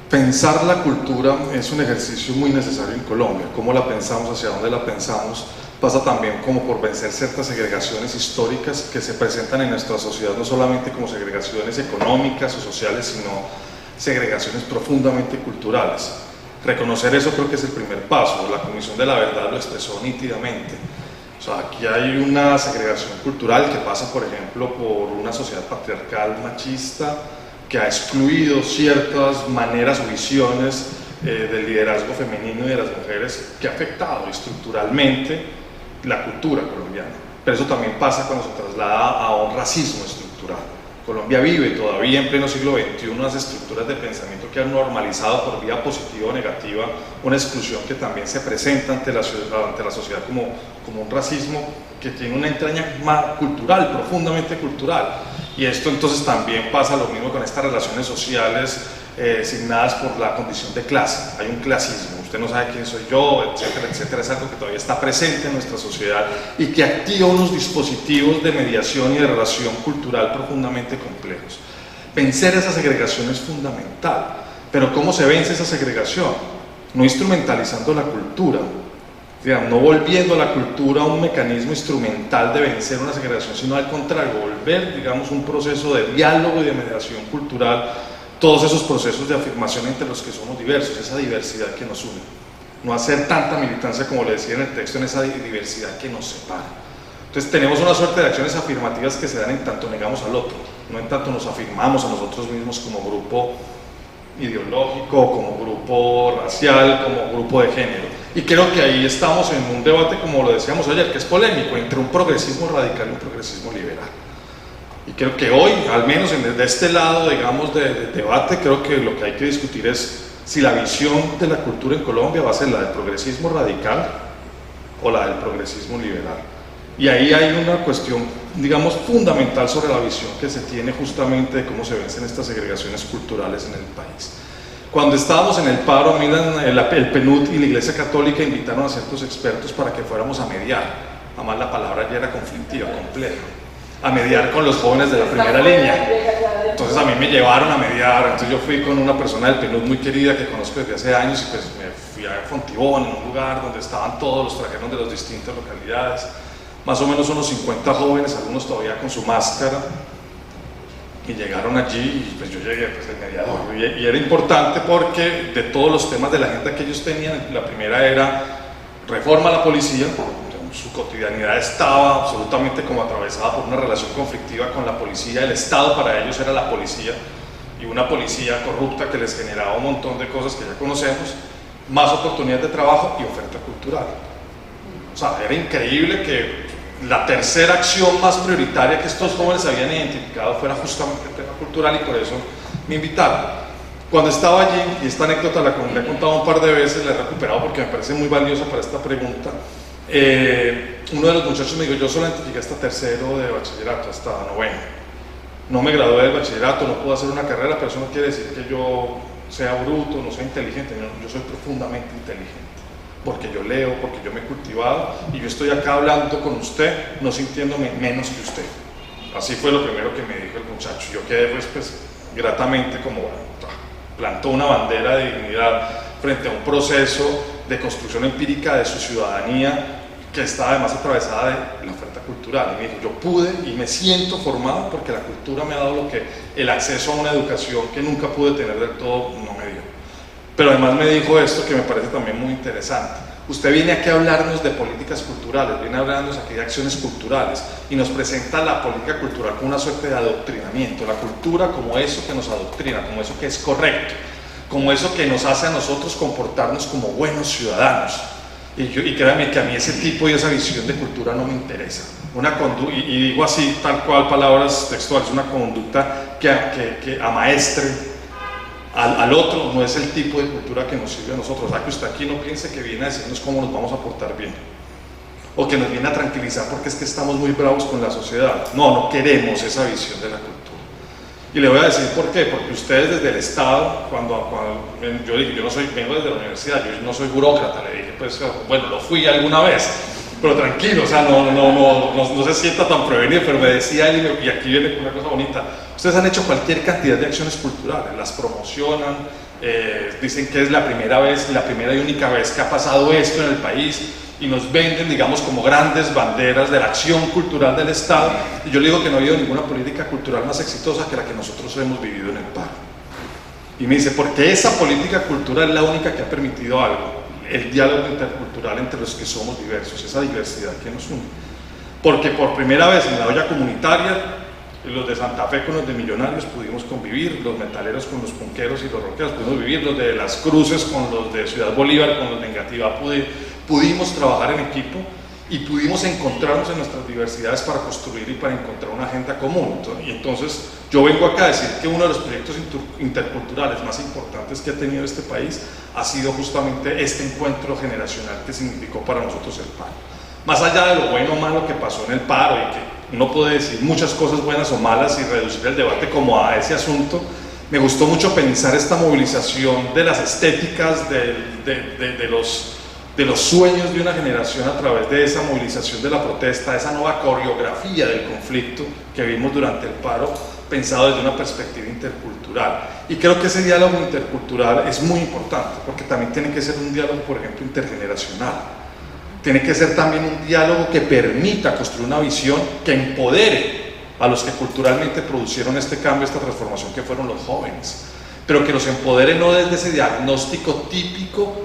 Pensar la cultura es un ejercicio muy necesario en Colombia. Cómo la pensamos, hacia dónde la pensamos, pasa también como por vencer ciertas segregaciones históricas que se presentan en nuestra sociedad, no solamente como segregaciones económicas o sociales, sino segregaciones profundamente culturales. Reconocer eso creo que es el primer paso. La Comisión de la Verdad lo expresó nítidamente. O sea, aquí hay una segregación cultural que pasa, por ejemplo, por una sociedad patriarcal machista que ha excluido ciertas maneras o visiones del liderazgo femenino y de las mujeres, que ha afectado estructuralmente la cultura colombiana. Pero eso también pasa cuando se traslada a un racismo estructural. Colombia vive todavía en pleno siglo XXI unas estructuras de pensamiento que han normalizado por vía positiva o negativa una exclusión que también se presenta ante la sociedad como un racismo que tiene una entraña cultural, profundamente cultural. Y esto entonces también pasa lo mismo con estas relaciones sociales signadas por la condición de clase. Hay un clasismo, usted no sabe quién soy yo, etcétera, etcétera. Es algo que todavía está presente en nuestra sociedad y que activa unos dispositivos de mediación y de relación cultural profundamente complejos. Vencer esa segregación es fundamental, pero ¿cómo se vence esa segregación? No instrumentalizando la cultura, digamos, no volviendo a la cultura un mecanismo instrumental de vencer una segregación, sino al contrario, volver, digamos, un proceso de diálogo y de mediación cultural, todos esos procesos de afirmación entre los que somos diversos, esa diversidad que nos une. No hacer tanta militancia, como le decía en el texto, en esa diversidad que nos separa. Entonces tenemos una suerte de acciones afirmativas que se dan en tanto negamos al otro, no en tanto nos afirmamos a nosotros mismos como grupo ideológico, como grupo racial, como grupo de género. Y creo que ahí estamos en un debate, como lo decíamos ayer, que es polémico, entre un progresismo radical y un progresismo liberal. Y creo que hoy, al menos desde este lado, digamos, de debate, creo que lo que hay que discutir es si la visión de la cultura en Colombia va a ser la del progresismo radical o la del progresismo liberal. Y ahí hay una cuestión, digamos, fundamental sobre la visión que se tiene justamente de cómo se vencen estas segregaciones culturales en el país. Cuando estábamos en el paro, miran, el PNUD y la Iglesia Católica invitaron a ciertos expertos para que fuéramos a mediar. Además la palabra ya era conflictiva, compleja. A mediar con los jóvenes de la primera línea. Entonces a mí me llevaron a mediar, entonces yo fui con una persona del PNUD muy querida que conozco desde hace años y pues me fui a Fontibón, en un lugar donde estaban todos los trajeros de las distintas localidades, más o menos unos 50 jóvenes, algunos todavía con su máscara, y llegaron allí y pues yo llegué, pues el mediador, y era importante porque de todos los temas de la agenda que ellos tenían, la primera era reforma a la policía. Su cotidianidad estaba absolutamente como atravesada por una relación conflictiva con la policía. El Estado para ellos era la policía, y una policía corrupta que les generaba un montón de cosas que ya conocemos, más oportunidades de trabajo y oferta cultural. O sea, era increíble que la tercera acción más prioritaria que estos jóvenes habían identificado fuera justamente el tema cultural, y por eso me invitaron. Cuando estaba allí, y esta anécdota la he contado un par de veces, la he recuperado porque me parece muy valiosa para esta pregunta, uno de los muchachos me dijo: yo solamente llegué hasta tercero de bachillerato, hasta noveno. No me gradué del bachillerato, no puedo hacer una carrera, pero eso no quiere decir que yo sea bruto, no sea inteligente. Yo soy profundamente inteligente, porque yo leo, porque yo me he cultivado, y yo estoy acá hablando con usted, no sintiéndome menos que usted. Así fue lo primero que me dijo el muchacho. Yo quedé pues gratamente como, plantó una bandera de dignidad frente a un proceso de construcción empírica de su ciudadanía que está además atravesada de la oferta cultural. Y me dijo: yo pude y me siento formado porque la cultura me ha dado lo que el acceso a una educación que nunca pude tener del todo no me dio. Pero además me dijo esto que me parece también muy interesante: usted viene aquí a hablarnos de políticas culturales, viene a hablarnos aquí de acciones culturales, y nos presenta la política cultural como una suerte de adoctrinamiento, la cultura como eso que nos adoctrina, como eso que es correcto, como eso que nos hace a nosotros comportarnos como buenos ciudadanos. Y créanme que a mí ese tipo y esa visión de cultura no me interesa. Y digo así, tal cual, palabras textuales: una conducta que amaestre al otro no es el tipo de cultura que nos sirve a nosotros. O sea, que usted aquí no piense que viene a decirnos cómo nos vamos a portar bien, o que nos viene a tranquilizar porque es que estamos muy bravos con la sociedad. No queremos esa visión de la cultura. Y le voy a decir por qué: porque ustedes desde el Estado, cuando yo dije, yo no soy, vengo desde la universidad, yo no soy burócrata, le dije, pues bueno, lo fui alguna vez, pero tranquilo, o sea, no se sienta tan prevenido. Pero me decía él, y aquí viene una cosa bonita: ustedes han hecho cualquier cantidad de acciones culturales, las promocionan, dicen que es la primera y única vez que ha pasado esto en el país, y nos venden, digamos, como grandes banderas de la acción cultural del Estado. Y yo le digo que no ha habido ninguna política cultural más exitosa que la que nosotros hemos vivido en el paro. Y me dice: porque esa política cultural es la única que ha permitido algo, el diálogo intercultural entre los que somos diversos, esa diversidad que nos une. Porque por primera vez en la olla comunitaria, los de Santa Fe con los de Millonarios pudimos convivir, los metaleros con los punqueros y los rockeros pudimos vivir, los de Las Cruces con los de Ciudad Bolívar, con los de Engativá, pudimos trabajar en equipo y pudimos encontrarnos en nuestras diversidades para construir y para encontrar una agenda común. Y entonces yo vengo acá a decir que uno de los proyectos interculturales más importantes que ha tenido este país ha sido justamente este encuentro generacional que significó para nosotros el paro. Más allá de lo bueno o malo que pasó en el paro, y que uno puede decir muchas cosas buenas o malas y reducir el debate como a ese asunto, me gustó mucho pensar esta movilización de las estéticas, de los sueños de una generación a través de esa movilización de la protesta, esa nueva coreografía del conflicto que vimos durante el paro, pensado desde una perspectiva intercultural. Y creo que ese diálogo intercultural es muy importante, porque también tiene que ser un diálogo, por ejemplo, intergeneracional. Tiene que ser también un diálogo que permita construir una visión que empodere a los que culturalmente producieron este cambio, esta transformación, que fueron los jóvenes, pero que los empodere no desde ese diagnóstico típico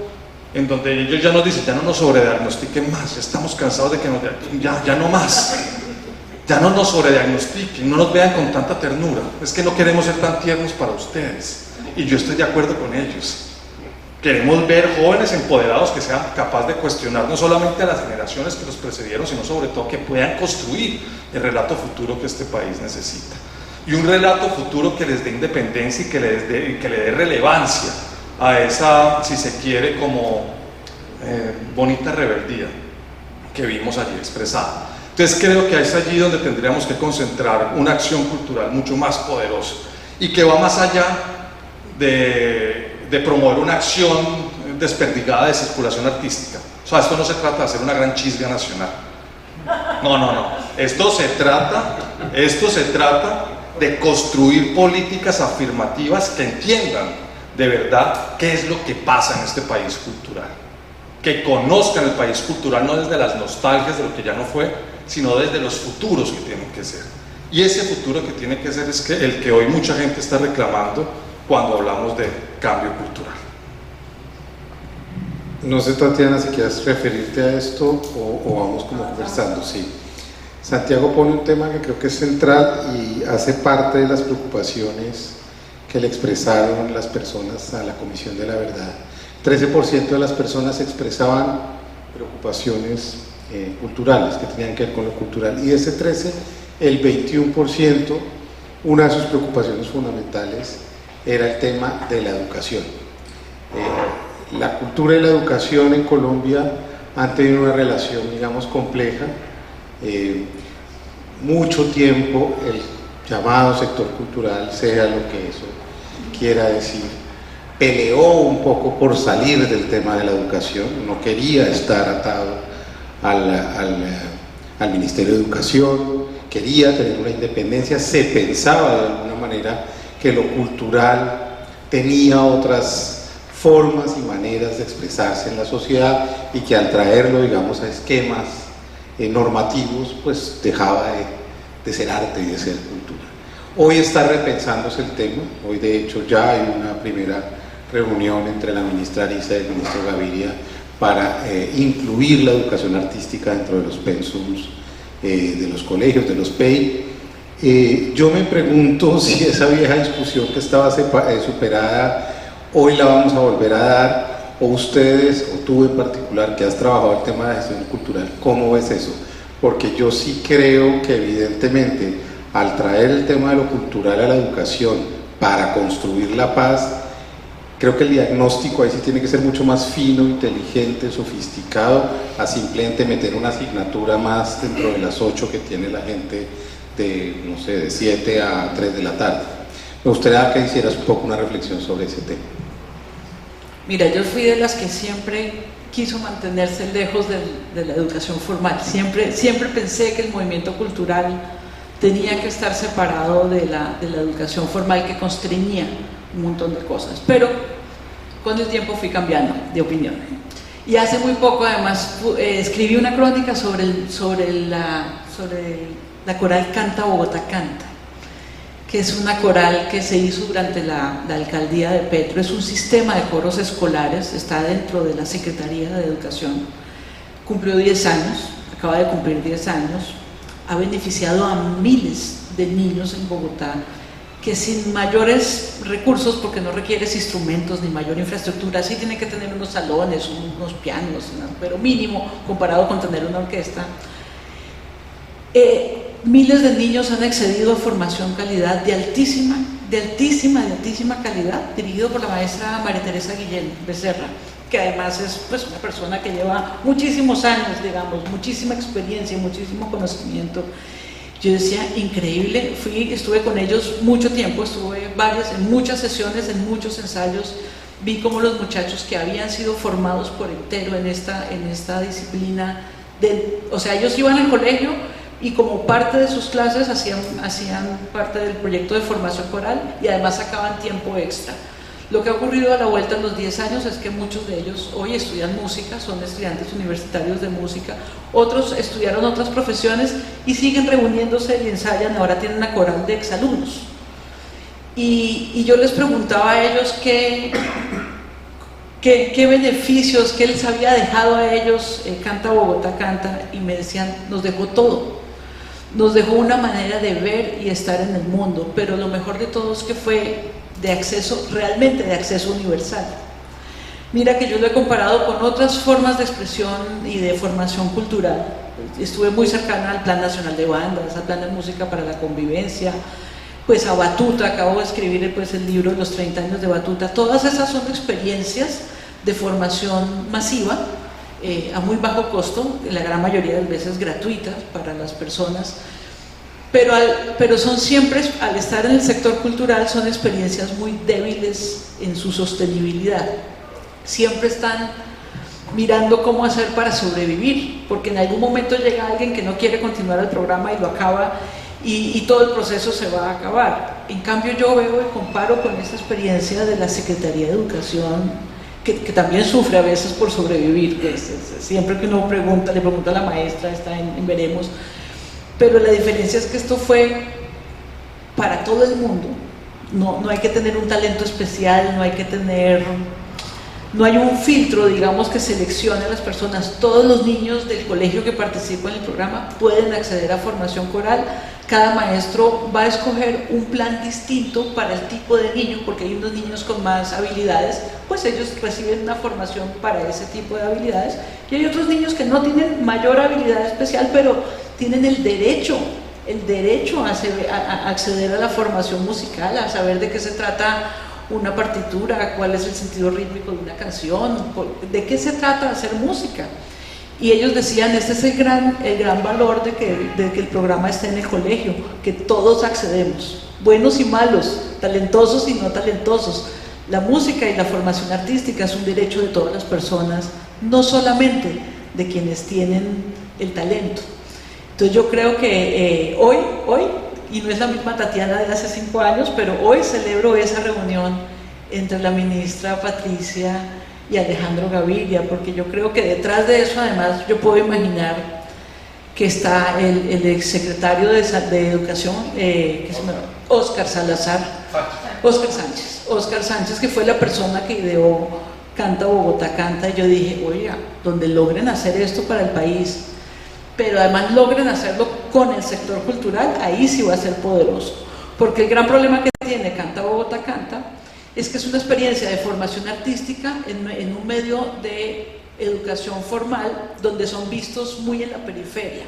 en donde ellos ya nos dicen: ya no nos sobrediagnostiquen más, ya estamos cansados de que ya no más, ya no nos sobrediagnostiquen, no nos vean con tanta ternura, es que no queremos ser tan tiernos para ustedes. Y yo estoy de acuerdo con ellos. Queremos ver jóvenes empoderados que sean capaces de cuestionar no solamente a las generaciones que los precedieron, sino sobre todo que puedan construir el relato futuro que este país necesita. Y un relato futuro que les dé independencia y que le dé relevancia a esa, si se quiere, como bonita rebeldía que vimos allí expresada. Entonces creo que es allí donde tendríamos que concentrar una acción cultural mucho más poderosa y que va más allá de promover una acción desperdigada de circulación artística. O sea, esto no se trata de hacer una gran chisga nacional. No. Esto se trata de construir políticas afirmativas que entiendan de verdad qué es lo que pasa en este país cultural. Que conozcan el país cultural no desde las nostalgias de lo que ya no fue, sino desde los futuros que tienen que ser. Y ese futuro que tiene que ser es el que hoy mucha gente está reclamando cuando hablamos de cambio cultural. No sé, Tatiana, si quieres referirte a esto o vamos como conversando. Sí. Santiago pone un tema que creo que es central y hace parte de las preocupaciones que le expresaron las personas a la Comisión de la Verdad. 13% de las personas expresaban preocupaciones culturales que tenían que ver con lo cultural, y de ese 13, el 21%, una de sus preocupaciones fundamentales era el tema de la educación. La cultura y la educación en Colombia han tenido una relación, digamos, compleja. Mucho tiempo el llamado sector cultural, sea lo que eso quiera decir, peleó un poco por salir del tema de la educación, no quería estar atado al Ministerio de Educación, quería tener una independencia, se pensaba de alguna manera que lo cultural tenía otras formas y maneras de expresarse en la sociedad y que al traerlo, digamos, a esquemas normativos, pues dejaba de ser arte y de ser cultura. Hoy está repensándose el tema, hoy de hecho ya hay una primera reunión entre la ministra Ariza y el ministro Gaviria para incluir la educación artística dentro de los pensums de los colegios, de los PEI. Yo me pregunto si esa vieja discusión que estaba superada, hoy la vamos a volver a dar, o ustedes, o tú en particular, que has trabajado el tema de gestión cultural, ¿cómo ves eso? Porque yo sí creo que evidentemente al traer el tema de lo cultural a la educación para construir la paz, creo que el diagnóstico ahí sí tiene que ser mucho más fino, inteligente, sofisticado, a simplemente meter una asignatura más dentro de las 8 que tiene la gente de, no sé, de 7 a 3 de la tarde. Me gustaría que hicieras un poco una reflexión sobre ese tema. Mira, yo fui de las que siempre quiso mantenerse lejos de la educación formal. Siempre pensé que el movimiento cultural tenía que estar separado de la educación formal, que constreñía un montón de cosas. Pero con el tiempo fui cambiando de opinión. Y hace muy poco, además, escribí una crónica sobre la coral Canta Bogotá Canta, que es una coral que se hizo durante la alcaldía de Petro. Es un sistema de coros escolares, está dentro de la Secretaría de Educación. Cumplió 10 años, acaba de cumplir 10 años, ha beneficiado a miles de niños en Bogotá que sin mayores recursos, porque no requieres instrumentos ni mayor infraestructura, sí tienen que tener unos salones, unos pianos, pero mínimo comparado con tener una orquesta. Miles de niños han accedido a formación calidad de altísima calidad, dirigido por la maestra María Teresa Guillén Becerra, que además es pues una persona que lleva muchísimos años, digamos, muchísima experiencia, muchísimo conocimiento. Yo decía, increíble, estuve con ellos mucho tiempo, estuve en muchas sesiones, en muchos ensayos, vi cómo los muchachos que habían sido formados por entero en esta disciplina, o sea, ellos iban al colegio y como parte de sus clases hacían parte del proyecto de formación coral y además sacaban tiempo extra. Lo que ha ocurrido a la vuelta en los 10 años es que muchos de ellos hoy estudian música, son estudiantes universitarios de música, otros estudiaron otras profesiones y siguen reuniéndose y ensayan, ahora tienen una coral de exalumnos. Y yo les preguntaba a ellos qué beneficios, qué les había dejado a ellos Canta Bogotá Canta, y me decían, nos dejó todo. Nos dejó una manera de ver y estar en el mundo, pero lo mejor de todo es que fue realmente de acceso universal. Mira que yo lo he comparado con otras formas de expresión y de formación cultural. Estuve muy cercana al Plan Nacional de Bandas, al Plan de Música para la Convivencia, pues a Batuta, acabo de escribir pues el libro de los 30 años de Batuta. Todas esas son experiencias de formación masiva, a muy bajo costo, la gran mayoría de las veces gratuitas para las personas, pero son siempre, al estar en el sector cultural, son experiencias muy débiles en su sostenibilidad. Siempre están mirando cómo hacer para sobrevivir, porque en algún momento llega alguien que no quiere continuar el programa y lo acaba, y todo el proceso se va a acabar. En cambio, yo veo y comparo con esta experiencia de la Secretaría de Educación, que también sufre a veces por sobrevivir, que siempre que uno le pregunta a la maestra, está en veremos, pero la diferencia es que esto fue para todo el mundo. No hay que tener un talento especial, no hay que tener No hay un filtro, digamos, que seleccione a las personas. Todos los niños del colegio que participan en el programa pueden acceder a formación coral. Cada maestro va a escoger un plan distinto para el tipo de niño, porque hay unos niños con más habilidades, pues ellos reciben una formación para ese tipo de habilidades, y hay otros niños que no tienen mayor habilidad especial, pero tienen el derecho a acceder a la formación musical, a saber de qué se trata una partitura, cuál es el sentido rítmico de una canción, de qué se trata hacer música. Y ellos decían, este es el gran valor de que el programa esté en el colegio, que todos accedemos, buenos y malos, talentosos y no talentosos. La música y la formación artística es un derecho de todas las personas, no solamente de quienes tienen el talento. Entonces yo creo que hoy, y no es la misma Tatiana de hace 5 años, pero hoy celebro esa reunión entre la ministra Patricia y Alejandro Gaviria, porque yo creo que detrás de eso, además, yo puedo imaginar que está el exsecretario de Educación, Óscar Sánchez, que fue la persona que ideó Canta Bogotá Canta, y yo dije, oiga, donde logren hacer esto para el país, pero además logren hacerlo con el sector cultural, ahí sí va a ser poderoso, porque el gran problema que tiene Canta Bogotá Canta es que es una experiencia de formación artística en un medio de educación formal donde son vistos muy en la periferia,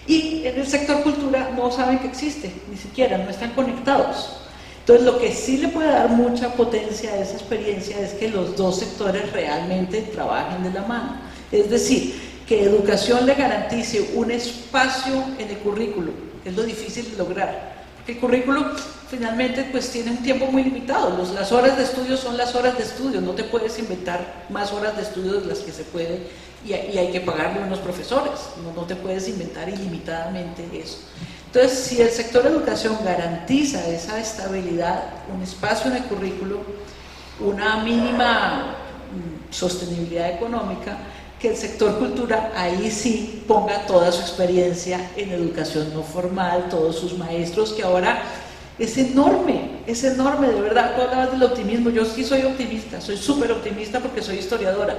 y en el sector cultura no saben que existe, ni siquiera, no están conectados. Entonces lo que sí le puede dar mucha potencia a esa experiencia es que los dos sectores realmente trabajen de la mano, es decir, que educación le garantice un espacio en el currículo, que es lo difícil de lograr, porque el currículo finalmente pues tiene un tiempo muy limitado, las horas de estudio son las horas de estudio, no te puedes inventar más horas de estudio de las que se puede, y hay que pagarle a unos profesores, no te puedes inventar ilimitadamente eso. Entonces, si el sector de educación garantiza esa estabilidad, un espacio en el currículo, una mínima sostenibilidad económica, que el sector cultura ahí sí ponga toda su experiencia en educación no formal, todos sus maestros, que ahora es enorme, de verdad. Tú hablabas del optimismo, yo sí soy optimista, soy súper optimista porque soy historiadora.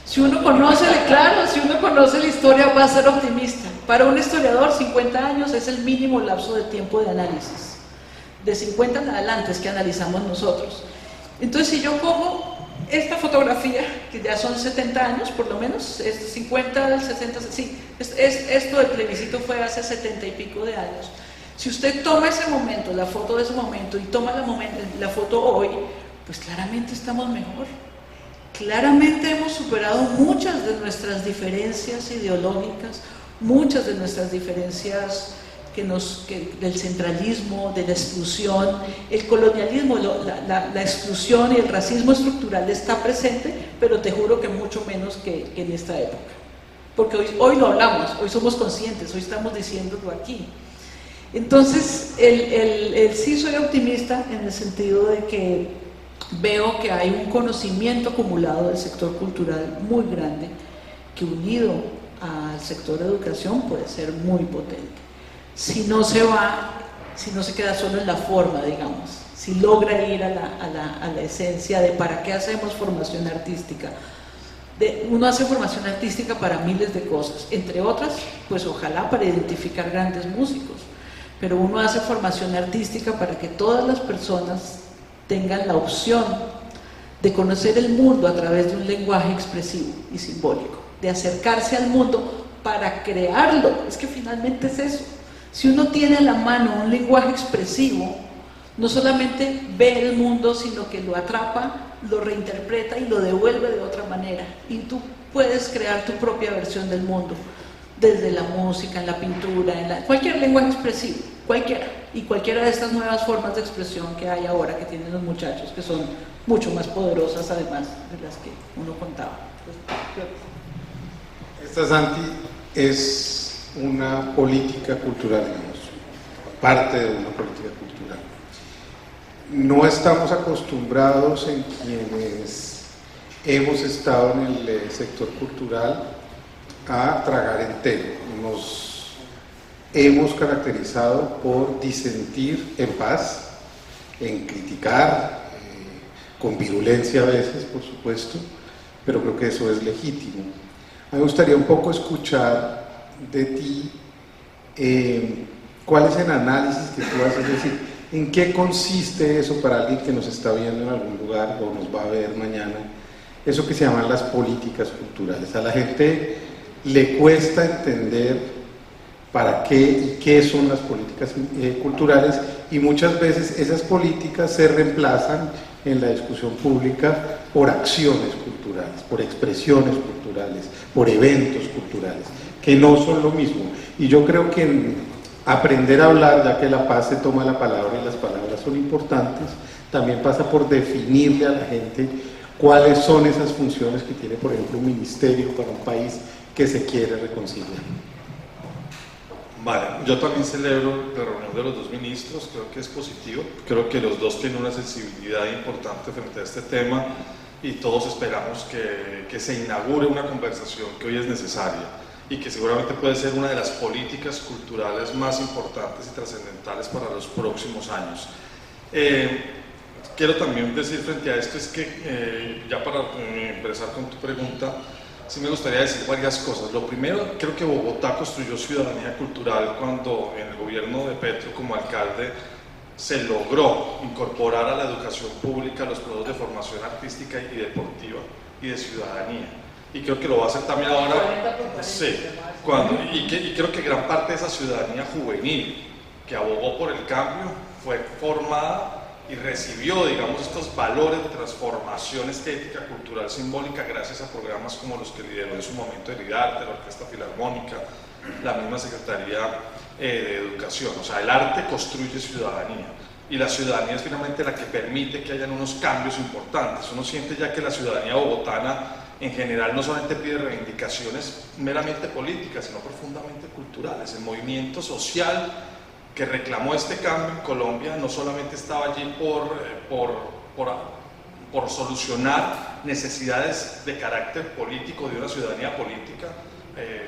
Si uno conoce la historia va a ser optimista. Para un historiador 50 años es el mínimo lapso de tiempo de análisis, de 50 en adelante es que analizamos nosotros. Entonces si yo cojo esta fotografía, que ya son 70 años por lo menos, es 50, 60, sí, esto del plebiscito fue hace 70 y pico de años. Si usted toma ese momento, la foto de ese momento, y toma la foto hoy, pues claramente estamos mejor. Claramente hemos superado muchas de nuestras diferencias ideológicas, muchas de nuestras diferencias del centralismo, de la exclusión. El colonialismo, la exclusión y el racismo estructural está presente, pero te juro que mucho menos que en esta época. Porque hoy lo hablamos, hoy somos conscientes, hoy estamos diciéndolo aquí. Entonces, sí soy optimista en el sentido de que veo que hay un conocimiento acumulado del sector cultural muy grande, que unido al sector de educación puede ser muy potente. Si no se queda solo en la forma, digamos, si logra ir a la esencia de para qué hacemos formación artística. Uno hace formación artística para miles de cosas, entre otras, pues ojalá para identificar grandes músicos, pero uno hace formación artística para que todas las personas tengan la opción de conocer el mundo a través de un lenguaje expresivo y simbólico, de acercarse al mundo para crearlo. Es que finalmente es eso. Si uno tiene a la mano un lenguaje expresivo, no solamente ve el mundo, sino que lo atrapa, lo reinterpreta y lo devuelve de otra manera. Y tú puedes crear tu propia versión del mundo, desde la música, en la pintura, cualquier lenguaje expresivo, cualquiera. Y cualquiera de estas nuevas formas de expresión que hay ahora, que tienen los muchachos, que son mucho más poderosas además de las que uno contaba. Esta, Santi, es una política cultural, digamos, parte de una política cultural. No estamos acostumbrados en quienes hemos estado en el sector cultural a tragar entero. Nos hemos caracterizado por disentir en paz, en criticar, con virulencia a veces, por supuesto, pero creo que eso es legítimo. A mí me gustaría un poco escuchar de ti cuál es el análisis que tú haces, es decir, en qué consiste eso para alguien que nos está viendo en algún lugar o nos va a ver mañana, eso que se llaman las políticas culturales. A la gente le cuesta entender para qué y qué son las políticas culturales, y muchas veces esas políticas se reemplazan en la discusión pública por acciones culturales, por expresiones culturales, por eventos culturales, que no son lo mismo. Y yo creo que aprender a hablar, ya que la paz se toma la palabra y las palabras son importantes, también pasa por definirle a la gente cuáles son esas funciones que tiene, por ejemplo, un ministerio para un país que se quiere reconciliar. Vale, yo también celebro la reunión de los dos ministros, creo que es positivo, creo que los dos tienen una sensibilidad importante frente a este tema y todos esperamos que se inaugure una conversación que hoy es necesaria y que seguramente puede ser una de las políticas culturales más importantes y trascendentales para los próximos años. Quiero también decir frente a esto es que, ya para empezar con tu pregunta, sí me gustaría decir varias cosas. Lo primero, creo que Bogotá construyó ciudadanía cultural cuando en el gobierno de Petro como alcalde se logró incorporar a la educación pública los procesos de formación artística y deportiva y de ciudadanía. Y creo que lo va a hacer también ahora. Sí, y creo que gran parte de esa ciudadanía juvenil que abogó por el cambio fue formada y recibió, digamos, estos valores de transformación estética, cultural, simbólica, gracias a programas como los que lideró en su momento el IDARTE, la Orquesta Filarmónica, la misma Secretaría de Educación. O sea, el arte construye ciudadanía y la ciudadanía es finalmente la que permite que hayan unos cambios importantes. Uno siente ya que la ciudadanía bogotana en general no solamente pide reivindicaciones meramente políticas, sino profundamente culturales. El movimiento social que reclamó este cambio en Colombia no solamente estaba allí por solucionar necesidades de carácter político de una ciudadanía política,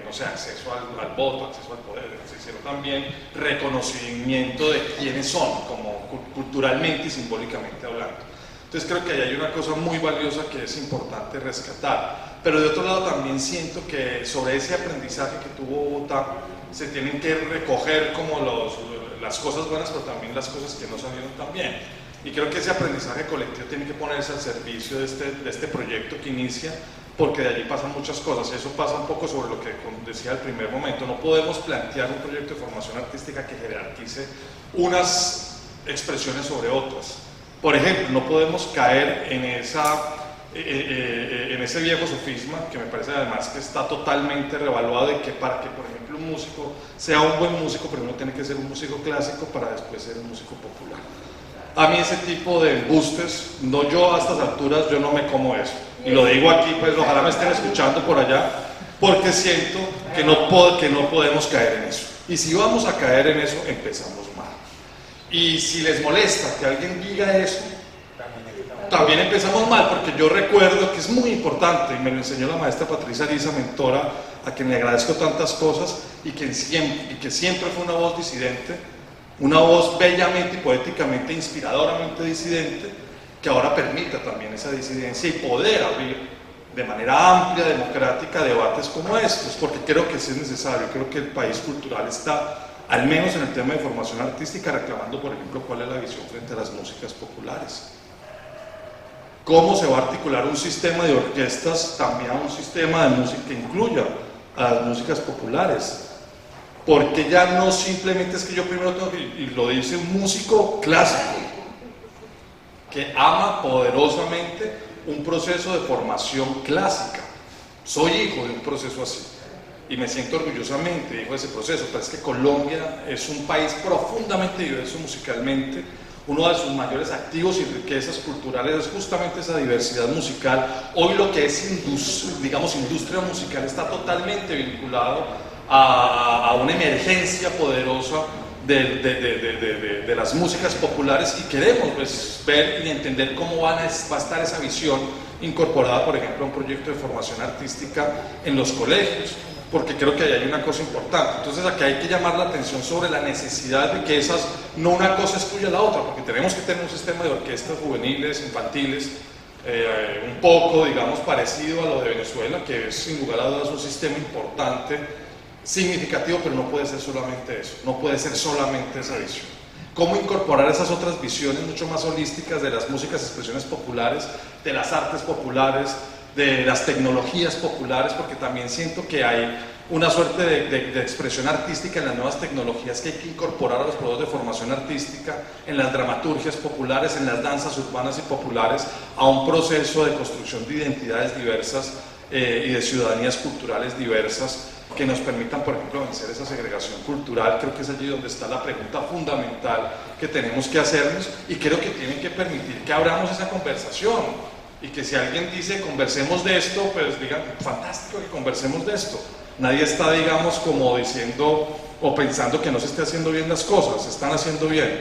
no sé, acceso al voto, acceso al poder, sino también reconocimiento de quiénes son, como culturalmente y simbólicamente hablando. Entonces creo que ahí hay una cosa muy valiosa que es importante rescatar, pero de otro lado también siento que sobre ese aprendizaje que tuvo Bogotá se tienen que recoger como las cosas buenas, pero también las cosas que no salieron tan bien. Y creo que ese aprendizaje colectivo tiene que ponerse al servicio de este proyecto que inicia, porque de allí pasan muchas cosas. Y eso pasa un poco sobre lo que decía al primer momento. No podemos plantear un proyecto de formación artística que jerarquice unas expresiones sobre otras. Por ejemplo, no podemos caer en ese viejo sofisma, que me parece además que está totalmente revaluado, de que para que, por ejemplo, un músico sea un buen músico, primero tiene que ser un músico clásico para después ser un músico popular. A mí ese tipo de embustes, yo a estas alturas, yo no me como eso. Y lo digo aquí, pues ojalá me estén escuchando por allá, porque siento que no podemos caer en eso. Y si vamos a caer en eso, empezamos mal. Y si les molesta que alguien diga eso, también empezamos mal, porque yo recuerdo que es muy importante, y me lo enseñó la maestra Patricia Ariza, mentora, a quien le agradezco tantas cosas, y que siempre fue una voz disidente, una voz bellamente y poéticamente, inspiradoramente disidente, que ahora permita también esa disidencia y poder abrir de manera amplia, democrática, debates como estos, porque creo que sí es necesario. Creo que el país cultural está, al menos en el tema de formación artística, reclamando, por ejemplo, cuál es la visión frente a las músicas populares. ¿Cómo se va a articular un sistema de orquestas también a un sistema de música que incluya a las músicas populares? Porque ya no simplemente es que yo primero tengo que, y lo dice un músico clásico, que ama poderosamente un proceso de formación clásica. Soy hijo de un proceso así y me siento orgullosamente hijo de ese proceso, pero es que Colombia es un país profundamente diverso musicalmente. Uno de sus mayores activos y riquezas culturales es justamente esa diversidad musical. Hoy lo que es industria musical está totalmente vinculado a una emergencia poderosa de las músicas populares, y queremos pues, ver y entender cómo va a estar esa visión incorporada, por ejemplo, a un proyecto de formación artística en los colegios. porque creo que ahí hay una cosa importante. Entonces aquí hay que llamar la atención sobre la necesidad de que esas, no una cosa excluya a la otra, porque tenemos que tener un sistema de orquestas juveniles, infantiles, un poco, digamos, parecido a lo de Venezuela, que es sin lugar a dudas un sistema importante, significativo, pero no puede ser solamente eso, no puede ser solamente esa visión. Cómo incorporar esas otras visiones mucho más holísticas de las músicas, expresiones populares, de las artes populares, de las tecnologías populares, porque también siento que hay una suerte de expresión artística en las nuevas tecnologías que hay que incorporar a los procesos de formación artística, en las dramaturgias populares, en las danzas urbanas y populares, a un proceso de construcción de identidades diversas y de ciudadanías culturales diversas que nos permitan, por ejemplo, vencer esa segregación cultural. Creo que es allí donde está la pregunta fundamental que tenemos que hacernos, y creo que tienen que permitir que abramos esa conversación. Y que si alguien dice conversemos de esto, pues digan, fantástico que conversemos de esto. Nadie está, digamos, como diciendo o pensando que no se esté haciendo bien las cosas, se están haciendo bien.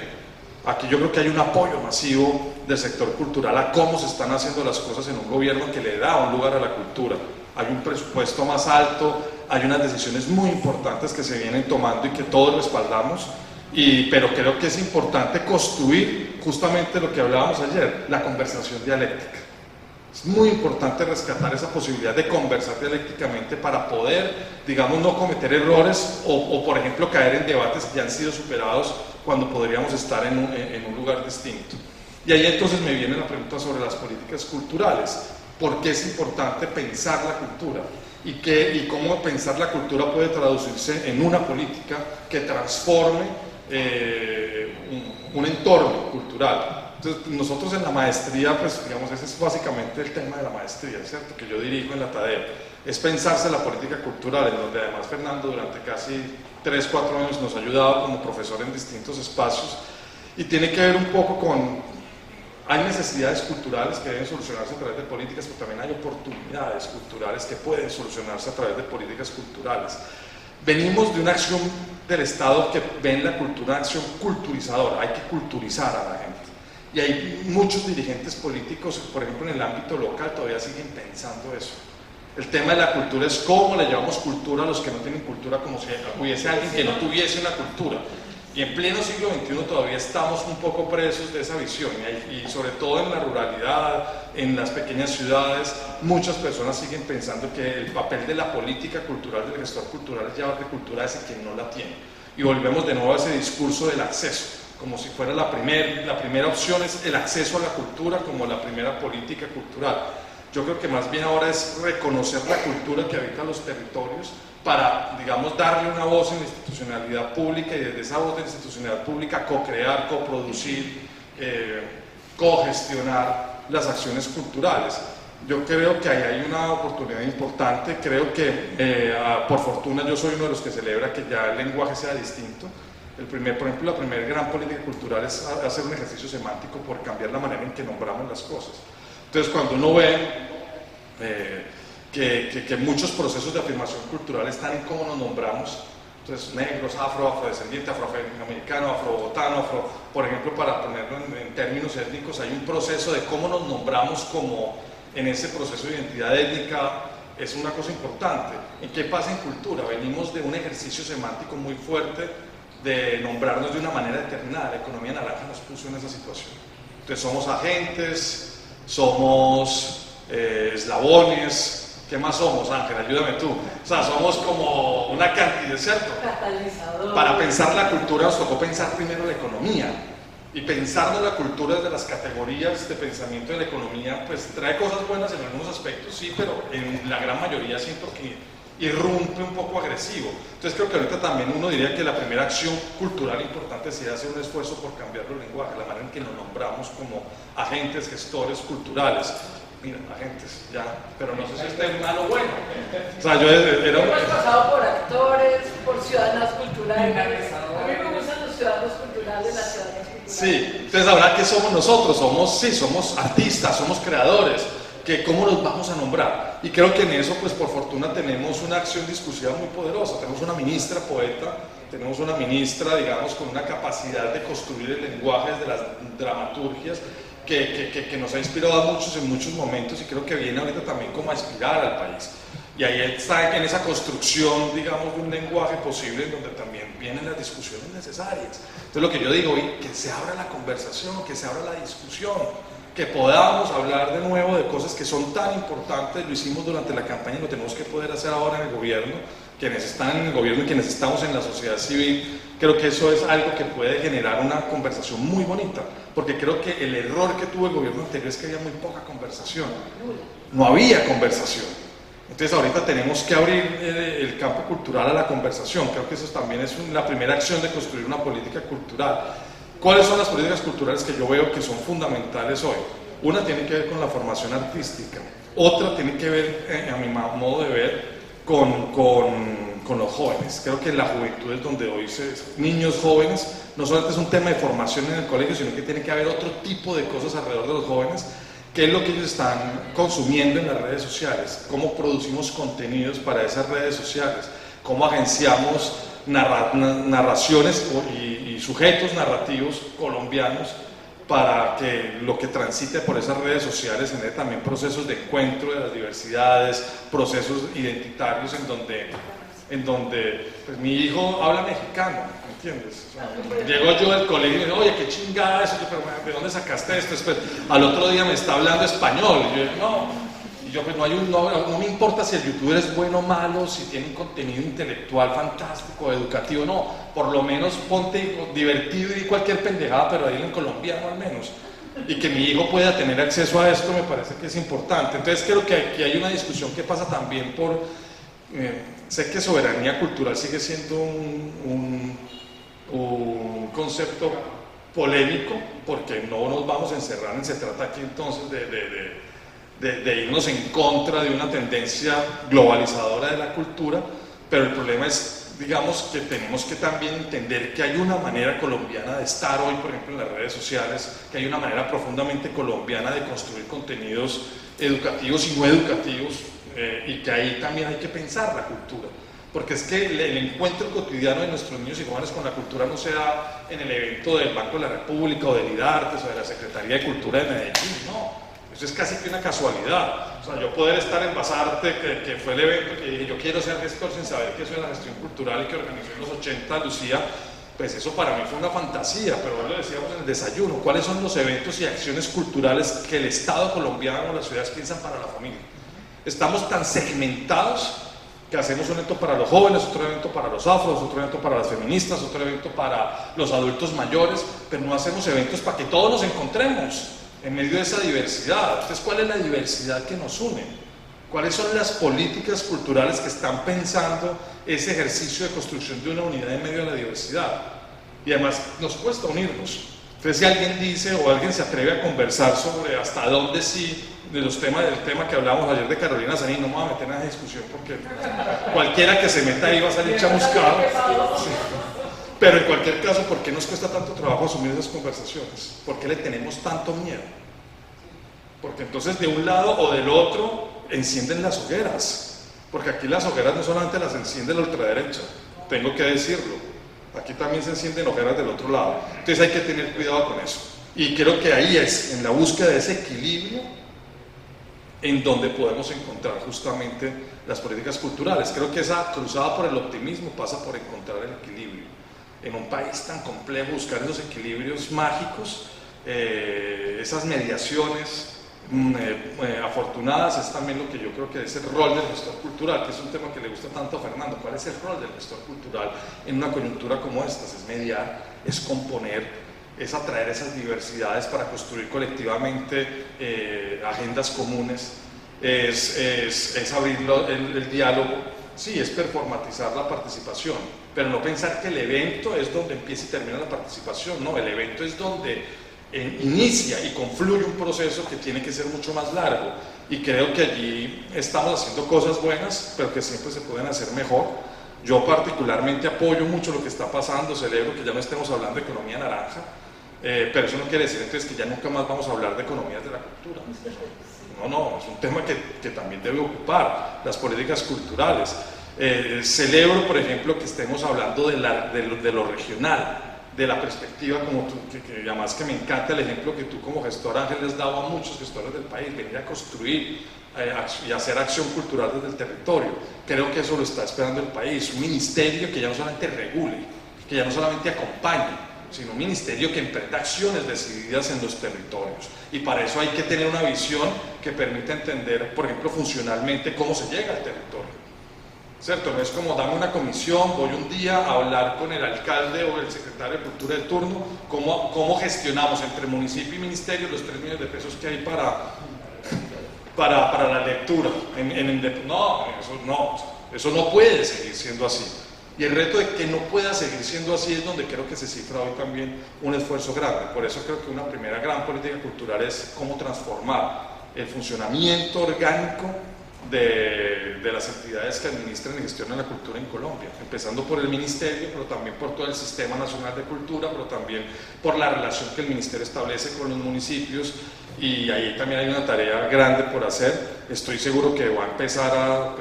Aquí yo creo que hay un apoyo masivo del sector cultural a cómo se están haciendo las cosas en un gobierno que le da un lugar a la cultura. Hay un presupuesto más alto, hay unas decisiones muy importantes que se vienen tomando y que todos respaldamos. Pero creo que es importante construir justamente lo que hablábamos ayer, la conversación dialéctica. Es muy importante rescatar esa posibilidad de conversar dialécticamente para poder, digamos, no cometer errores o por ejemplo, caer en debates que ya han sido superados cuando podríamos estar en un lugar distinto. Y ahí entonces me viene la pregunta sobre las políticas culturales. ¿Por qué es importante pensar la cultura? Y cómo pensar la cultura puede traducirse en una política que transforme un entorno cultural. Entonces, nosotros en la maestría, pues digamos, ese es básicamente el tema de la maestría, ¿cierto? Que yo dirijo en la Tadeo, es pensarse la política cultural, en donde además Fernando durante casi 3-4 años nos ha ayudado como profesor en distintos espacios, y tiene que ver un poco con, hay necesidades culturales que deben solucionarse a través de políticas, pero también hay oportunidades culturales que pueden solucionarse a través de políticas culturales. Venimos de una acción del Estado que ve en la cultura una acción culturizadora, hay que culturizar a la gente. Y hay muchos dirigentes políticos, por ejemplo en el ámbito local, todavía siguen pensando eso. El tema de la cultura es cómo le llevamos cultura a los que no tienen cultura, como si hubiese alguien que no tuviese una cultura. Y en pleno siglo XXI todavía estamos un poco presos de esa visión, y sobre todo en la ruralidad, en las pequeñas ciudades, muchas personas siguen pensando que el papel de la política cultural, del gestor cultural, es llevarle cultura a ese que no la tiene. Y volvemos de nuevo a ese discurso del acceso, como si fuera la primera opción es el acceso a la cultura como la primera política cultural. Yo creo que más bien ahora es reconocer la cultura que habita los territorios para, digamos, darle una voz en la institucionalidad pública, y desde esa voz de la institucionalidad pública co-crear, coproducir, cogestionar las acciones culturales. Yo creo que ahí hay una oportunidad importante. Creo que por fortuna yo soy uno de los que celebra que ya el lenguaje sea distinto. Por ejemplo, la primera gran política cultural es hacer un ejercicio semántico por cambiar la manera en que nombramos las cosas. Entonces, cuando uno ve que muchos procesos de afirmación cultural están en cómo nos nombramos, entonces negros, afrodescendiente, afroamericano, afrobogotano, por ejemplo, para ponerlo en términos étnicos, hay un proceso de cómo nos nombramos como en ese proceso de identidad étnica. Es una cosa importante. ¿En qué pasa en cultura? Venimos de un ejercicio semántico muy fuerte de nombrarnos de una manera determinada. La economía naranja nos puso en esa situación. Entonces somos agentes, somos eslabones, ¿qué más somos, Ángel? Ayúdame tú. O sea, somos como una cantidad, ¿cierto? Catalizador. Para pensar la cultura nos tocó pensar primero la economía. Y pensarnos la cultura desde las categorías de pensamiento de la economía, pues trae cosas buenas en algunos aspectos, sí, pero en la gran mayoría siento que irrumpe un poco agresivo. Entonces creo que ahorita también uno diría que la primera acción cultural importante sería hacer un esfuerzo por cambiar el lenguaje, la manera en que nos nombramos como agentes, gestores culturales. Mira, agentes, ya, pero no sé si este es malo o bueno. O sea, yo era hemos pasado por actores, por ciudadanos culturales. A mí me gustan los ciudadanos culturales, las ciudadanas culturales. Sí, entonces ahora ¿qué somos nosotros? Somos artistas, somos creadores. ¿Cómo los vamos a nombrar? Y creo que en eso, pues por fortuna, tenemos una acción discursiva muy poderosa. Tenemos una ministra poeta, tenemos una ministra, digamos, con una capacidad de construir el lenguaje desde las dramaturgias, que nos ha inspirado a muchos en muchos momentos, y creo que viene ahorita también como a inspirar al país. Y ahí está en esa construcción, digamos, de un lenguaje posible en donde también vienen las discusiones necesarias. Entonces lo que yo digo, que se abra la conversación, que se abra la discusión, que podamos hablar de nuevo de cosas que son tan importantes. Lo hicimos durante la campaña y lo tenemos que poder hacer ahora en el gobierno, quienes están en el gobierno y quienes estamos en la sociedad civil. Creo que eso es algo que puede generar una conversación muy bonita, porque creo que el error que tuvo el gobierno anterior es que había muy poca conversación, no había conversación. Entonces ahorita tenemos que abrir el campo cultural a la conversación. Creo que eso también es la primera acción de construir una política cultural. ¿Cuáles son las políticas culturales que yo veo que son fundamentales hoy? Una tiene que ver con la formación artística, otra tiene que ver, a mi modo de ver, con los jóvenes. Creo que la juventud es donde hoy niños jóvenes, no solamente es un tema de formación en el colegio, sino que tiene que haber otro tipo de cosas alrededor de los jóvenes. ¿Qué es lo que ellos están consumiendo en las redes sociales? ¿Cómo producimos contenidos para esas redes sociales? ¿Cómo agenciamos narraciones y sujetos narrativos colombianos para que lo que transite por esas redes sociales genere también procesos de encuentro de las diversidades, procesos identitarios en donde pues, mi hijo habla mexicano, ¿entiendes? O sea, llego yo del colegio y me digo, oye, qué chingada eso, pero ¿de dónde sacaste esto? Después, al otro día me está hablando español, y yo digo, no. Y yo pues no me importa si el youtuber es bueno o malo, si tiene un contenido intelectual fantástico, educativo, no, por lo menos ponte divertido y cualquier pendejada, pero ahí en colombiano al menos, y que mi hijo pueda tener acceso a esto me parece que es importante. Entonces creo que aquí hay una discusión que pasa también por, sé que soberanía cultural sigue siendo un concepto polémico, porque no nos vamos a encerrar se trata aquí entonces de irnos en contra de una tendencia globalizadora de la cultura, pero el problema es, digamos, que tenemos que también entender que hay una manera colombiana de estar hoy, por ejemplo, en las redes sociales, que hay una manera profundamente colombiana de construir contenidos educativos y no educativos, y que ahí también hay que pensar la cultura. Porque es que el encuentro cotidiano de nuestros niños y jóvenes con la cultura no se da en el evento del Banco de la República o del IDARTES o de la Secretaría de Cultura de Medellín, no. Eso es casi que una casualidad. O sea, yo poder estar en Basarte, que fue el evento que dije, yo quiero ser gestor sin saber que eso es la gestión cultural y que organizó en los 80 Lucía, pues eso para mí fue una fantasía, pero hoy lo decíamos en el desayuno. ¿Cuáles son los eventos y acciones culturales que el Estado colombiano o las ciudades piensan para la familia? Estamos tan segmentados que hacemos un evento para los jóvenes, otro evento para los afros, otro evento para las feministas, otro evento para los adultos mayores, pero no hacemos eventos para que todos nos encontremos en medio de esa diversidad. Entonces, ¿cuál es la diversidad que nos une? ¿Cuáles son las políticas culturales que están pensando ese ejercicio de construcción de una unidad en medio de la diversidad? Y además nos cuesta unirnos. Entonces, si alguien dice o alguien se atreve a conversar sobre hasta dónde sí, de los temas, del tema que hablábamos ayer de Carolina Sanín, no me voy a meter en esa discusión porque cualquiera que se meta ahí va a salir chamuscado. Sí. Pero en cualquier caso, ¿por qué nos cuesta tanto trabajo asumir esas conversaciones? ¿Por qué le tenemos tanto miedo? Porque entonces de un lado o del otro encienden las hogueras. Porque aquí las hogueras no solamente las enciende la ultraderecha, tengo que decirlo. Aquí también se encienden hogueras del otro lado. Entonces hay que tener cuidado con eso. Y creo que ahí es, en la búsqueda de ese equilibrio, en donde podemos encontrar justamente las políticas culturales. Creo que esa cruzada por el optimismo pasa por encontrar el equilibrio. En un país tan complejo, buscar esos equilibrios mágicos, esas mediaciones afortunadas, es también lo que yo creo que es el rol del gestor cultural, que es un tema que le gusta tanto a Fernando. ¿Cuál es el rol del gestor cultural en una coyuntura como esta? Es mediar, es componer, es atraer esas diversidades para construir colectivamente agendas comunes, es abrir el diálogo. Sí, es performatizar la participación, pero no pensar que el evento es donde empieza y termina la participación. No, el evento es donde inicia y confluye un proceso que tiene que ser mucho más largo, y creo que allí estamos haciendo cosas buenas, pero que siempre se pueden hacer mejor. Yo particularmente apoyo mucho lo que está pasando, celebro que ya no estemos hablando de economía naranja, pero eso no quiere decir entonces que ya nunca más vamos a hablar de economías de la cultura. No, es un tema que también debe ocupar las políticas culturales. Celebro, por ejemplo, que estemos hablando de lo regional, de la perspectiva, como tú, que además que me encanta el ejemplo que tú como gestor, Ángel, les has dado a muchos gestores del país, venir a construir y hacer acción cultural desde el territorio. Creo que eso lo está esperando el país, un ministerio que ya no solamente regule, que ya no solamente acompañe, sino un ministerio que emprenda acciones decididas en los territorios. Y para eso hay que tener una visión que permita entender, por ejemplo, funcionalmente cómo se llega al territorio. ¿Cierto? No es como dame una comisión, voy un día a hablar con el alcalde o el secretario de Cultura de turno, cómo gestionamos entre municipio y ministerio los 3 millones de pesos que hay para la lectura. Eso no puede seguir siendo así. Y el reto de que no pueda seguir siendo así es donde creo que se cifra hoy también un esfuerzo grande. Por eso creo que una primera gran política cultural es cómo transformar el funcionamiento orgánico de las entidades que administran y gestionan la cultura en Colombia, empezando por el ministerio, pero también por todo el Sistema Nacional de Cultura, pero también por la relación que el ministerio establece con los municipios, y ahí también hay una tarea grande por hacer. Estoy seguro que va a empezar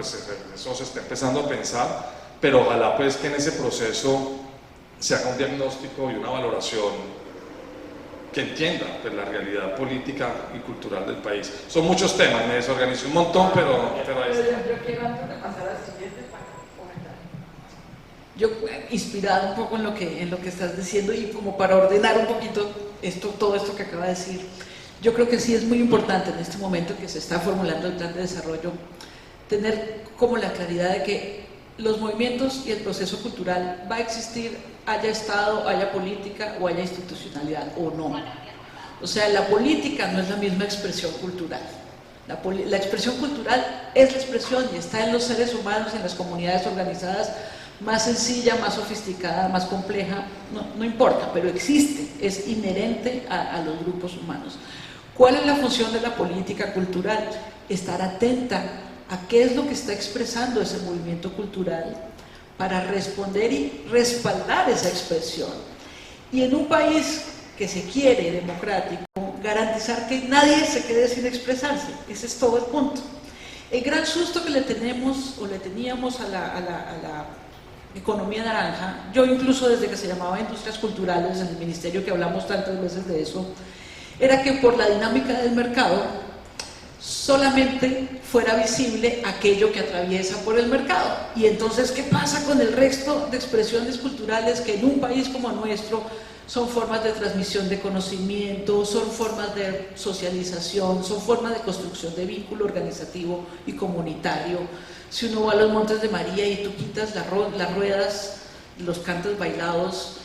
eso se está empezando a pensar, pero ojalá pues que en ese proceso se haga un diagnóstico y una valoración que entienda pues, la realidad política y cultural del país. Son muchos temas, me desorganicé un montón, pero ahí está. Yo quiero antes de pasar al siguiente para comentar. Yo, inspirada un poco en lo que estás diciendo y como para ordenar un poquito todo esto que acaba de decir, yo creo que sí es muy importante en este momento que se está formulando el plan de desarrollo, tener como la claridad de que los movimientos y el proceso cultural va a existir, haya Estado, haya política o haya institucionalidad o no. O sea, la política no es la misma expresión cultural. La expresión cultural es la expresión y está en los seres humanos, en las comunidades organizadas, más sencilla, más sofisticada, más compleja, no importa, pero existe, es inherente a los grupos humanos. ¿Cuál es la función de la política cultural? Estar atenta a qué es lo que está expresando ese movimiento cultural para responder y respaldar esa expresión. Y en un país que se quiere democrático, garantizar que nadie se quede sin expresarse. Ese es todo el punto. El gran susto que le teníamos a la economía naranja, yo incluso desde que se llamaba Industrias Culturales en el ministerio, que hablamos tantas veces de eso, era que por la dinámica del mercado solamente fuera visible aquello que atraviesa por el mercado. Y entonces, ¿qué pasa con el resto de expresiones culturales que en un país como nuestro son formas de transmisión de conocimiento, son formas de socialización, son formas de construcción de vínculo organizativo y comunitario? Si uno va a los Montes de María y tú quitas las ruedas, los cantos bailados,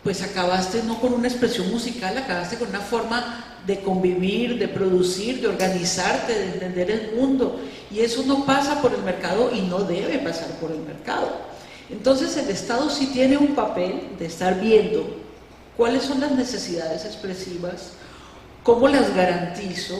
pues acabaste no con una expresión musical, acabaste con una forma de convivir, de producir, de organizarte, de entender el mundo, y eso no pasa por el mercado y no debe pasar por el mercado. Entonces el Estado sí tiene un papel de estar viendo cuáles son las necesidades expresivas, cómo las garantizo,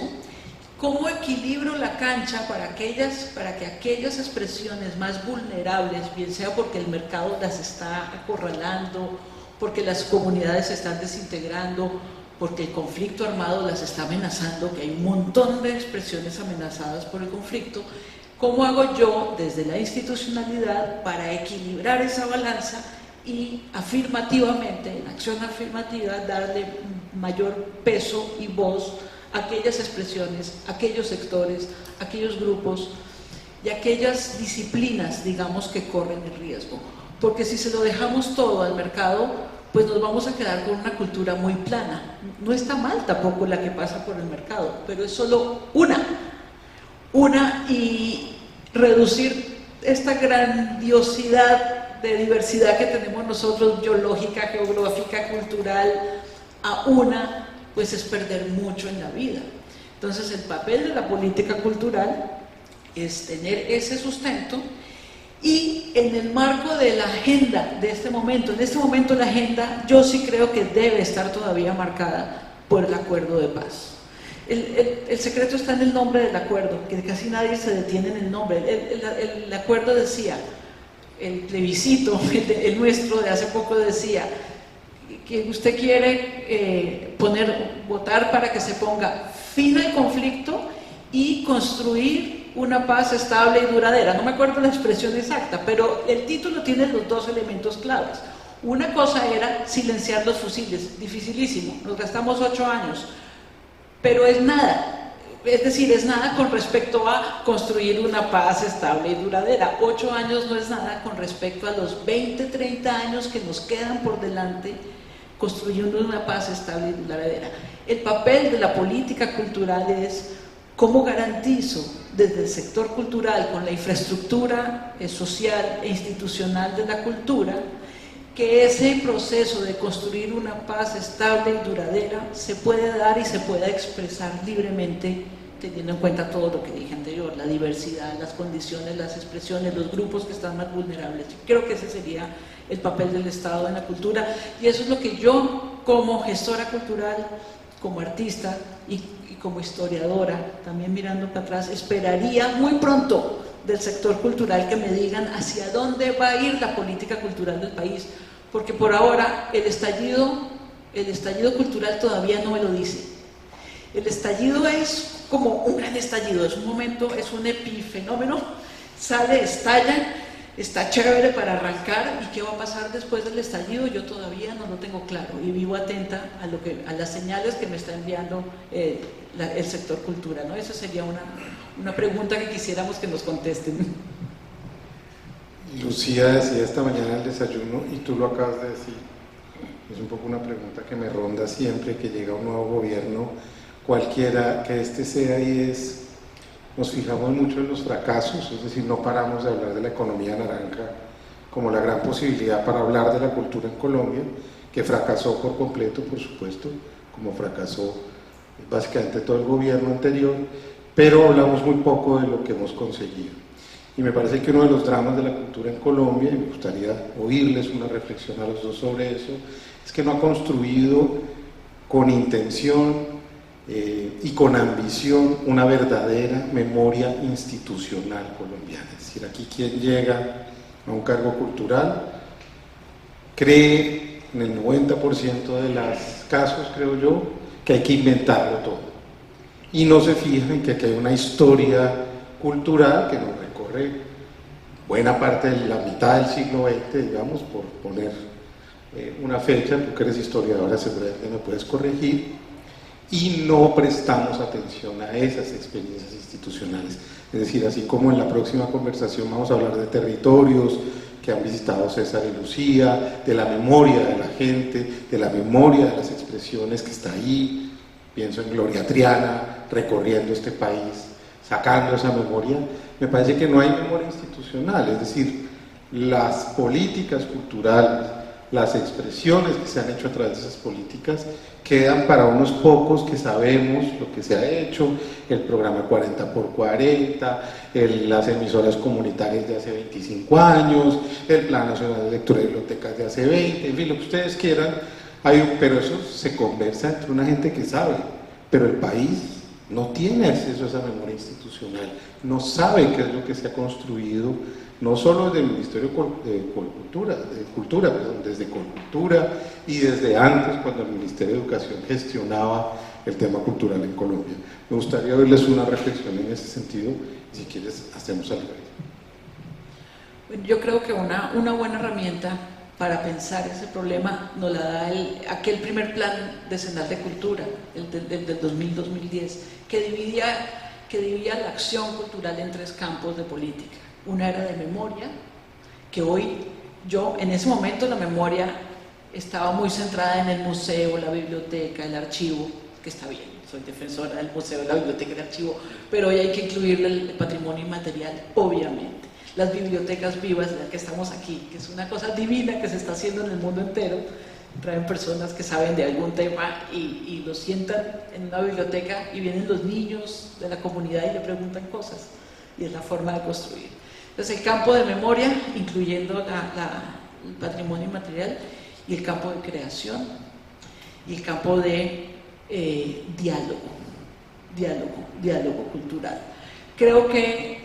cómo equilibro la cancha para que aquellas expresiones más vulnerables, bien sea porque el mercado las está acorralando, porque las comunidades se están desintegrando, porque el conflicto armado las está amenazando, que hay un montón de expresiones amenazadas por el conflicto. ¿Cómo hago yo desde la institucionalidad para equilibrar esa balanza y afirmativamente, en acción afirmativa, darle mayor peso y voz a aquellas expresiones, a aquellos sectores, a aquellos grupos y a aquellas disciplinas, digamos, que corren el riesgo? Porque si se lo dejamos todo al mercado, pues nos vamos a quedar con una cultura muy plana. No está mal tampoco la que pasa por el mercado, pero es solo una, y reducir esta grandiosidad de diversidad que tenemos nosotros, biológica, geográfica, cultural, a una, pues es perder mucho en la vida. Entonces el papel de la política cultural es tener ese sustento. Y en el marco de la agenda de este momento, en este momento la agenda yo sí creo que debe estar todavía marcada por el acuerdo de paz. El secreto está en el nombre del acuerdo, que casi nadie se detiene en el nombre. El acuerdo decía, el plebiscito, el nuestro de hace poco decía, que usted quiere votar para que se ponga fin al conflicto y construir una paz estable y duradera. No me acuerdo la expresión exacta, pero el título tiene los dos elementos claves. Una cosa era silenciar los fusiles, dificilísimo, nos gastamos 8 años, pero es nada. es decir, es nada con respecto a construir una paz estable y duradera. 8 años no es nada con respecto a los 20, 30 años que nos quedan por delante construyendo una paz estable y duradera. El papel de la política cultural es cómo garantizo desde el sector cultural, con la infraestructura social e institucional de la cultura, que ese proceso de construir una paz estable y duradera se puede dar y se pueda expresar libremente, teniendo en cuenta todo lo que dije anterior, la diversidad, las condiciones, las expresiones, los grupos que están más vulnerables. Creo que ese sería el papel del Estado en la cultura, y eso es lo que yo, como gestora cultural, como artista y como historiadora, también mirando para atrás, esperaría muy pronto del sector cultural que me digan hacia dónde va a ir la política cultural del país, porque por ahora el estallido cultural todavía no me lo dice. El estallido es como un gran estallido, es un momento, es un epifenómeno, sale, estalla, está chévere para arrancar, y qué va a pasar después del estallido yo todavía no lo tengo claro, y vivo atenta a las señales que me está enviando el sector cultura, ¿no? Esa sería una pregunta que quisiéramos que nos contesten. Lucía decía esta mañana el desayuno, y tú lo acabas de decir, es un poco una pregunta que me ronda siempre que llega un nuevo gobierno, cualquiera que este sea, y es, nos fijamos mucho en los fracasos, es decir, no paramos de hablar de la economía naranja como la gran posibilidad para hablar de la cultura en Colombia, que fracasó por completo, por supuesto, como fracasó básicamente todo el gobierno anterior, pero hablamos muy poco de lo que hemos conseguido. Y me parece que uno de los dramas de la cultura en Colombia, y me gustaría oírles una reflexión a los dos sobre eso, es que no ha construido con intención y con ambición una verdadera memoria institucional colombiana. Es decir, aquí quien llega a un cargo cultural cree en el 90% de los casos, creo yo, que hay que inventarlo todo. Y no se fija en que aquí hay una historia cultural que nos recorre buena parte de la mitad del siglo XX, digamos, por poner una fecha, tú que eres historiadora seguramente me puedes corregir, y no prestamos atención a esas experiencias institucionales. Es decir, así como en la próxima conversación vamos a hablar de territorios que han visitado César y Lucía, de la memoria de la gente, de la memoria de las expresiones que está ahí, pienso en Gloria Triana recorriendo este país, sacando esa memoria, me parece que no hay memoria institucional, es decir, las políticas culturales, las expresiones que se han hecho a través de esas políticas quedan para unos pocos que sabemos lo que se ha hecho, el programa 40x40, las emisoras comunitarias de hace 25 años, el Plan Nacional de Lectura y Bibliotecas de hace 20, en fin, lo que ustedes quieran, pero eso se conversa entre una gente que sabe, pero el país no tiene acceso a esa memoria institucional, no sabe qué es lo que se ha construido, no solo desde el Ministerio de Cultura, desde Colcultura y desde antes, cuando el Ministerio de Educación gestionaba el tema cultural en Colombia. Me gustaría oírles una reflexión en ese sentido, y si quieres hacemos algo ahí. Yo creo que una buena herramienta para pensar ese problema nos la da aquel primer plan decenal de cultura, el del 2000-2010, que dividía la acción cultural en 3 campos de política. Una era de memoria, que hoy en ese momento la memoria estaba muy centrada en el museo, la biblioteca, el archivo, que está bien, soy defensora del museo, la biblioteca y el archivo, pero hoy hay que incluirle el patrimonio inmaterial, obviamente. Las bibliotecas vivas, de las que estamos aquí, que es una cosa divina que se está haciendo en el mundo entero, traen personas que saben de algún tema y los sientan en una biblioteca y vienen los niños de la comunidad y le preguntan cosas, y es la forma de construir. Entonces el campo de memoria, incluyendo el patrimonio inmaterial, y el campo de creación, y el campo de diálogo cultural. Creo que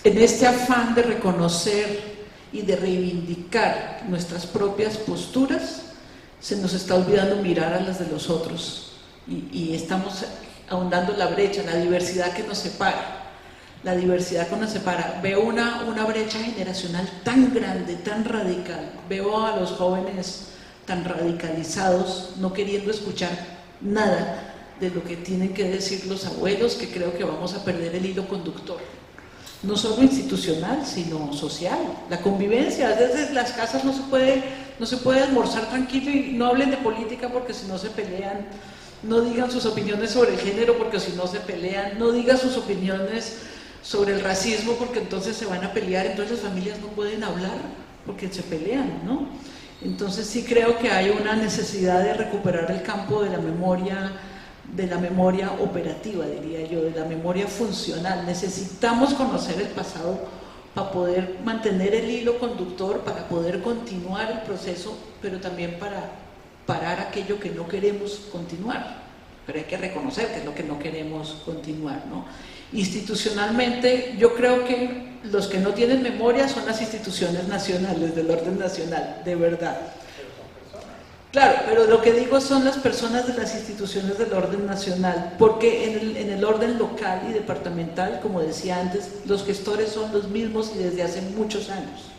en este afán de reconocer y de reivindicar nuestras propias posturas, se nos está olvidando mirar a las de los otros, y estamos ahondando la brecha, la diversidad que nos separa. La diversidad que nos separa. Veo una brecha generacional tan grande, tan radical. Veo a los jóvenes tan radicalizados, no queriendo escuchar nada de lo que tienen que decir los abuelos, que creo que vamos a perder el hilo conductor. No solo institucional, sino social. La convivencia, a veces las casas no se puede almorzar tranquilo y no hablen de política porque si no se pelean, no digan sus opiniones sobre el género porque si no se pelean, no digan sus opiniones sobre el racismo porque entonces se van a pelear, entonces las familias no pueden hablar porque se pelean, ¿no? Entonces sí creo que hay una necesidad de recuperar el campo de la memoria operativa, diría yo, de la memoria funcional. Necesitamos conocer el pasado para poder mantener el hilo conductor, para poder continuar el proceso, pero también para parar aquello que no queremos continuar. Pero hay que reconocer que es lo que no queremos continuar, ¿no? Institucionalmente, yo creo que los que no tienen memoria son las instituciones nacionales, del orden nacional, de verdad. Claro, pero lo que digo son las personas de las instituciones del orden nacional, porque en el orden local y departamental, como decía antes, los gestores son los mismos y desde hace muchos años.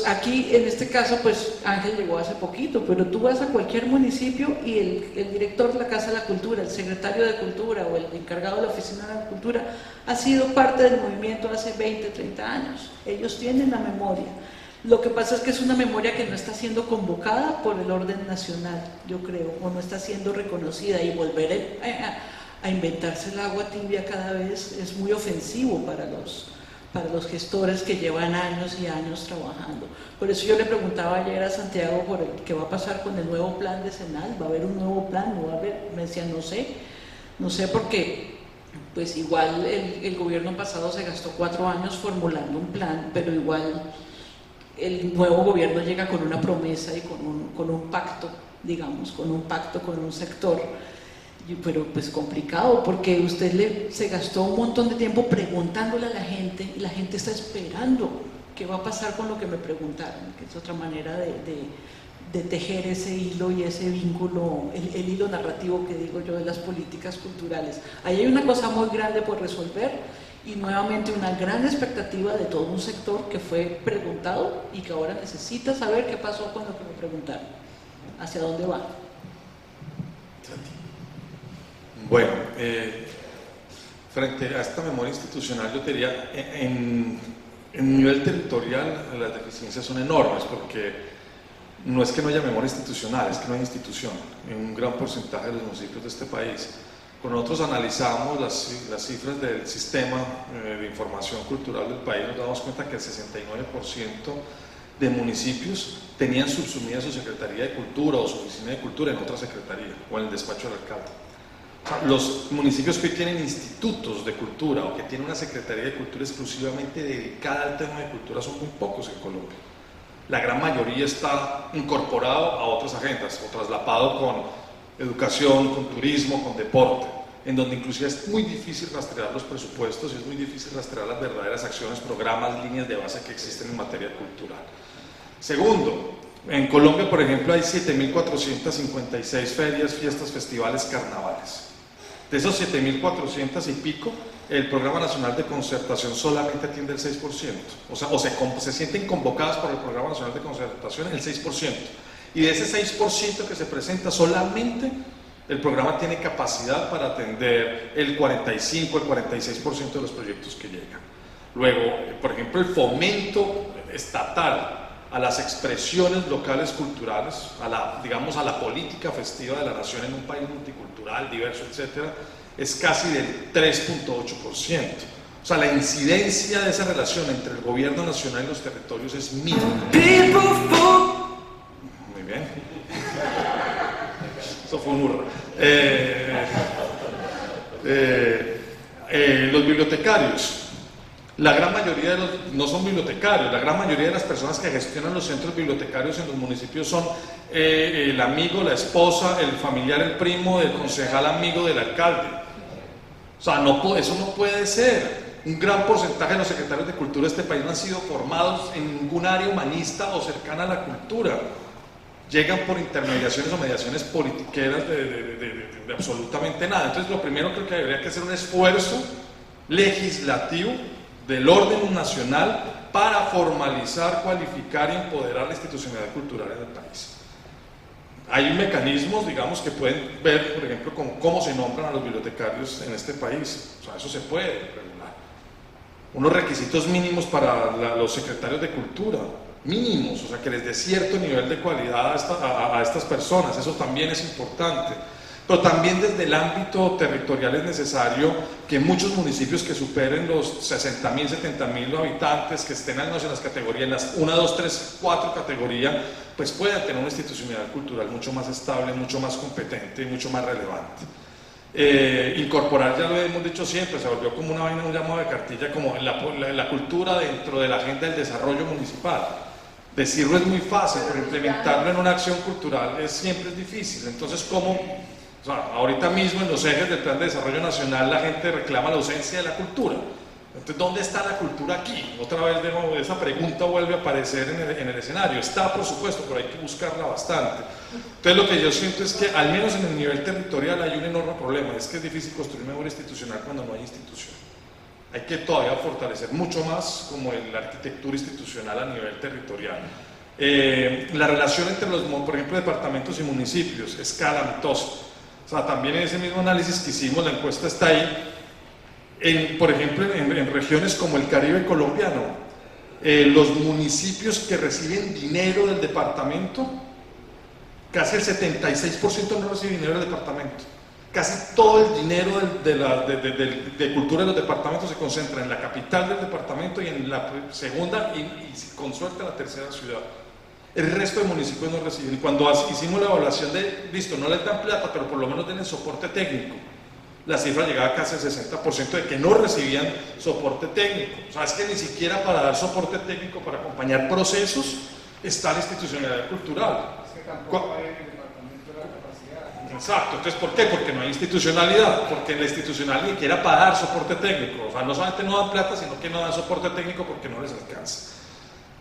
Aquí, en este caso, pues Ángel llegó hace poquito, pero tú vas a cualquier municipio y el director de la Casa de la Cultura, el secretario de Cultura o el encargado de la Oficina de la Cultura ha sido parte del movimiento hace 20, 30 años. Ellos tienen la memoria. Lo que pasa es que es una memoria que no está siendo convocada por el orden nacional, yo creo, o no está siendo reconocida, y volver a inventarse el agua tibia cada vez es muy ofensivo para los gestores que llevan años y años trabajando. Por eso yo le preguntaba ayer a Santiago por qué va a pasar con el nuevo plan de Senal. ¿Va a haber un nuevo plan? ¿No va a haber? Me decía, no sé porque pues igual el gobierno pasado se gastó 4 años formulando un plan, pero igual el nuevo gobierno llega con una promesa y con un pacto, digamos, con un sector, pero pues complicado, porque usted se gastó un montón de tiempo preguntándole a la gente, y la gente está esperando qué va a pasar con lo que me preguntaron, que es otra manera de tejer ese hilo y ese vínculo, el hilo narrativo que digo yo de las políticas culturales. Ahí hay una cosa muy grande por resolver, y nuevamente una gran expectativa de todo un sector que fue preguntado y que ahora necesita saber qué pasó con lo que me preguntaron, hacia dónde va. Bueno, frente a esta memoria institucional, yo te diría, en nivel territorial las deficiencias son enormes, porque no es que no haya memoria institucional, es que no hay institución en un gran porcentaje de los municipios de este país. Cuando nosotros analizamos las cifras del sistema de información cultural del país, nos damos cuenta que el 69% de municipios tenían subsumida su Secretaría de Cultura o su Oficina de Cultura en otra secretaría o en el despacho del alcalde. O sea, los municipios que hoy tienen institutos de cultura o que tienen una Secretaría de Cultura exclusivamente dedicada al tema de cultura son muy pocos en Colombia. La gran mayoría está incorporado a otras agendas o traslapado con educación, con turismo, con deporte, en donde inclusive es muy difícil rastrear los presupuestos y es muy difícil rastrear las verdaderas acciones, programas, líneas de base que existen en materia cultural. Segundo, en Colombia, por ejemplo, hay 7.456 ferias, fiestas, festivales, carnavales. De esos 7.400 y pico, el Programa Nacional de Concertación solamente atiende el 6%, o se sienten convocadas por el Programa Nacional de Concertación el 6%. Y de ese 6% que se presenta, solamente el programa tiene capacidad para atender el 45, el 46% de los proyectos que llegan. Luego, por ejemplo, el fomento estatal a las expresiones locales culturales, a la política festiva de la nación en un país multicultural, diverso, etcétera, es casi del 3.8%. O sea, la incidencia de esa relación entre el gobierno nacional y los territorios es mínima. Muy bien. Eso fue un hurra. Los bibliotecarios. La gran mayoría no son bibliotecarios, la gran mayoría de las personas que gestionan los centros bibliotecarios en los municipios son el amigo, la esposa, el familiar, el primo, el concejal amigo del alcalde. O sea, eso no puede ser. Un gran porcentaje de los secretarios de cultura de este país no han sido formados en ningún área humanista o cercana a la cultura. Llegan por intermediaciones o mediaciones politiqueras de absolutamente nada. Entonces, lo primero creo que debería que hacer un esfuerzo legislativo del orden nacional para formalizar, cualificar y empoderar la institucionalidad cultural en el país. hay mecanismos, digamos, que pueden ver, por ejemplo, cómo se nombran a los bibliotecarios en este país. O sea, eso se puede regular. Unos requisitos mínimos para los secretarios de cultura, mínimos, o sea, que les dé cierto nivel de cualidad a estas personas, eso también es importante. Pero también desde el ámbito territorial es necesario que muchos municipios que superen los 60.000, 70.000 habitantes, que estén al menos en las categorías, en las 1, 2, 3, 4 categorías, pues puedan tener una institucionalidad cultural mucho más estable, mucho más competente y mucho más relevante. Incorporar, ya lo hemos dicho siempre, se volvió como una vaina, un llamado de cartilla, como la cultura dentro de la agenda del desarrollo municipal. Decirlo es muy fácil, pero implementarlo en una acción cultural siempre es difícil. Entonces, ¿cómo? O sea, ahorita mismo en los ejes del Plan de Desarrollo Nacional la gente reclama la ausencia de la cultura. Entonces, ¿dónde está la cultura aquí? Otra vez esa pregunta vuelve a aparecer en el escenario. Está, por supuesto, pero hay que buscarla bastante. Entonces, lo que yo siento es que, al menos en el nivel territorial, hay un enorme problema. Es que es difícil construir memoria institucional cuando no hay institución. Hay que todavía fortalecer mucho más como la arquitectura institucional a nivel territorial. La relación entre los, por ejemplo, departamentos y municipios es calamitosa. O sea, también en ese mismo análisis que hicimos, la encuesta está ahí. Por ejemplo, en regiones como el Caribe colombiano, los municipios que reciben dinero del departamento, casi el 76% no recibe dinero del departamento. Casi todo el dinero de cultura de los departamentos se concentra en la capital del departamento y en la segunda y con suerte la tercera ciudad. El resto de municipios no reciben. Y cuando hicimos la evaluación de, listo, no les dan plata, pero por lo menos den soporte técnico, la cifra llegaba casi al 60% de que no recibían soporte técnico. O sea, es que ni siquiera para dar soporte técnico, para acompañar procesos, está la institucionalidad cultural. Es que tampoco hay en el departamento la capacidad. Exacto, entonces ¿por qué? Porque no hay institucionalidad, porque la institucionalidad ni siquiera para dar soporte técnico. O sea, no solamente no dan plata, sino que no dan soporte técnico porque no les alcanza.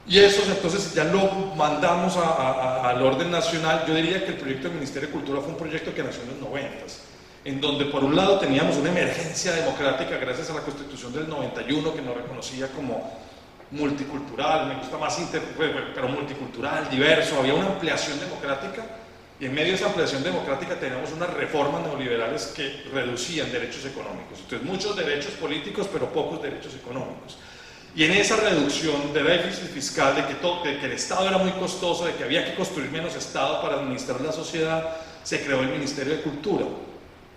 Y eso entonces ya lo mandamos al orden nacional. Yo diría que el proyecto del Ministerio de Cultura fue un proyecto que nació en los 90s, en donde por un lado teníamos una emergencia democrática gracias a la Constitución del 91 que nos reconocía como multicultural, me gusta más pero multicultural, diverso, había una ampliación democrática y en medio de esa ampliación democrática teníamos unas reformas neoliberales que reducían derechos económicos. Entonces muchos derechos políticos pero pocos derechos económicos. Y en esa reducción de déficit fiscal, de que el Estado era muy costoso, de que había que construir menos Estado para administrar la sociedad, se creó el Ministerio de Cultura.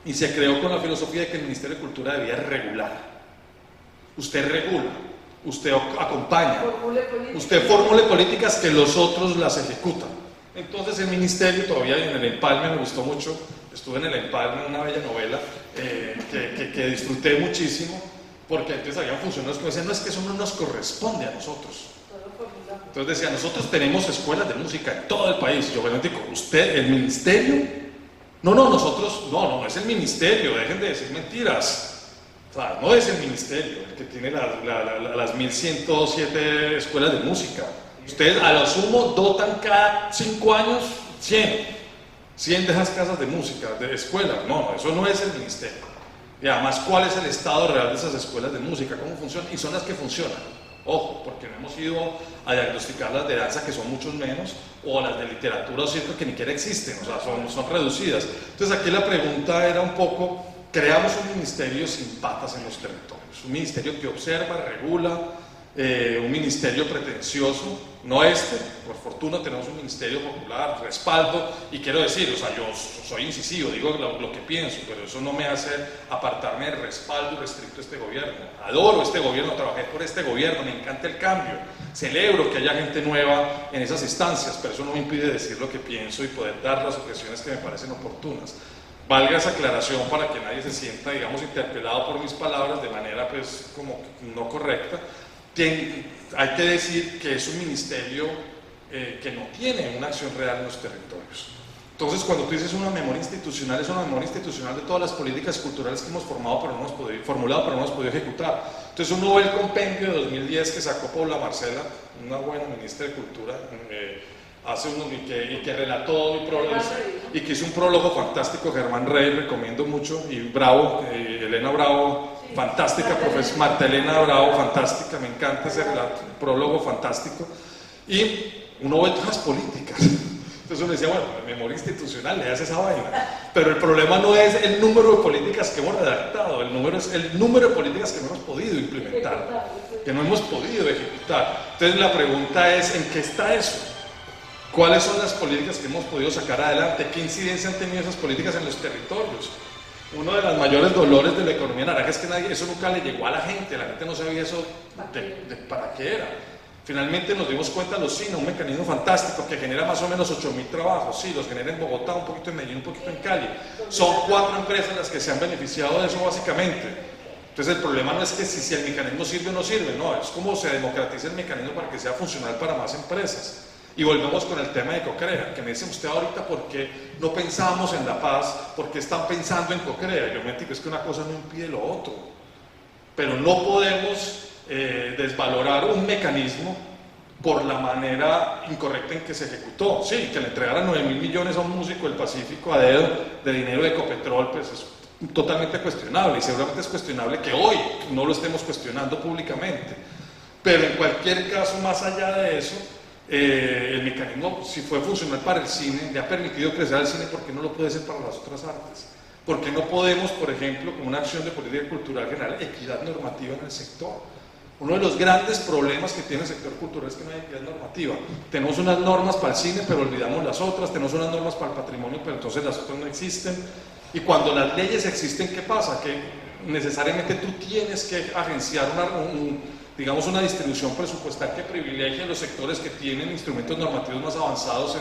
Y se creó con la filosofía de que el Ministerio de Cultura debía regular. Usted regula, usted acompaña, usted formule políticas que los otros las ejecutan. Entonces el Ministerio, todavía en el Empalme, me gustó mucho, estuve en el Empalme, una bella novela que disfruté muchísimo, porque entonces había funcionarios que decían, no, es que eso no nos corresponde a nosotros. Entonces decían, nosotros tenemos escuelas de música en todo el país. Yo bueno, digo, ¿usted, el ministerio? No, nosotros, no es el ministerio, dejen de decir mentiras. O sea, no es el ministerio el que tiene las 1107 escuelas de música. Ustedes a lo sumo dotan cada 5 años 100 de esas casas de música, de escuelas. No, eso no es el ministerio. Y además, ¿cuál es el estado real de esas escuelas de música? ¿Cómo funcionan? Y son las que funcionan. Ojo, porque no hemos ido a diagnosticar las de danza, que son muchos menos, o las de literatura o circo, que ni siquiera existen, o sea, son reducidas. Entonces aquí la pregunta era un poco, creamos un ministerio sin patas en los territorios, un ministerio que observa, regula, un ministerio pretencioso, no por fortuna tenemos un ministerio popular, respaldo, y quiero decir, o sea, yo soy incisivo, digo lo que pienso, pero eso no me hace apartarme del respaldo restricto a este gobierno. Adoro este gobierno, trabajé por este gobierno, me encanta el cambio, celebro que haya gente nueva en esas instancias, pero eso no me impide decir lo que pienso y poder dar las objeciones que me parecen oportunas. Valga esa aclaración para que nadie se sienta, digamos, interpelado por mis palabras de manera, pues, como no correcta. Hay que decir que es un ministerio que no tiene una acción real en los territorios. Entonces, cuando tú dices una memoria institucional, es una memoria institucional de todas las políticas culturales que hemos formulado pero no hemos podido ejecutar. Entonces, uno ve el compendio de 2010 que sacó Paula Marcela, una buena ministra de Cultura, hace uno y que relató y que hizo un prólogo fantástico, Germán Rey, recomiendo mucho, y Bravo, Elena Bravo, fantástica, Marta Elena Bravo, fantástica, me encanta ese relato, prólogo fantástico, y uno ve todas las políticas, Entonces uno decía, bueno, memoria institucional, le das esa vaina. Pero el problema no es el número de políticas que hemos redactado, el número de políticas que no hemos podido implementar, que no hemos podido ejecutar. Entonces la pregunta es, ¿en qué está eso? ¿Cuáles son las políticas que hemos podido sacar adelante? ¿Qué incidencia han tenido esas políticas en los territorios? Uno de los mayores dolores de la economía naranja es que eso nunca le llegó a la gente no sabía eso para qué era. Finalmente nos dimos cuenta, los CINA, un mecanismo fantástico que genera más o menos 8.000 trabajos, sí, los genera en Bogotá, un poquito en Medellín, un poquito en Cali. Son 4 empresas las que se han beneficiado de eso básicamente. Entonces el problema no es que si el mecanismo sirve o no sirve, no, es como se democratiza el mecanismo para que sea funcional para más empresas. Y volvemos con el tema de Cocrea, que me dice usted ahorita por qué no pensamos en la paz, por qué están pensando en Cocrea. Yo me digo, es que una cosa no impide lo otro, pero no podemos desvalorar un mecanismo por la manera incorrecta en que se ejecutó. Sí, que le entregaran 9.000 millones a un músico del Pacífico a dedo de dinero de Ecopetrol, pues es totalmente cuestionable, y seguramente es cuestionable que hoy no lo estemos cuestionando públicamente. Pero en cualquier caso, más allá de eso, el mecanismo, si fue funcional para el cine, le ha permitido crecer al cine, ¿por qué no lo puede ser para las otras artes? ¿Por qué no podemos, por ejemplo, como una acción de política cultural general, equidad normativa en el sector? Uno de los grandes problemas que tiene el sector cultural es que no hay equidad normativa. Tenemos unas normas para el cine, pero olvidamos las otras, tenemos unas normas para el patrimonio, pero entonces las otras no existen. Y cuando las leyes existen, ¿qué pasa? Que necesariamente tú tienes que agenciar digamos una distribución presupuestal que privilegie a los sectores que tienen instrumentos normativos más avanzados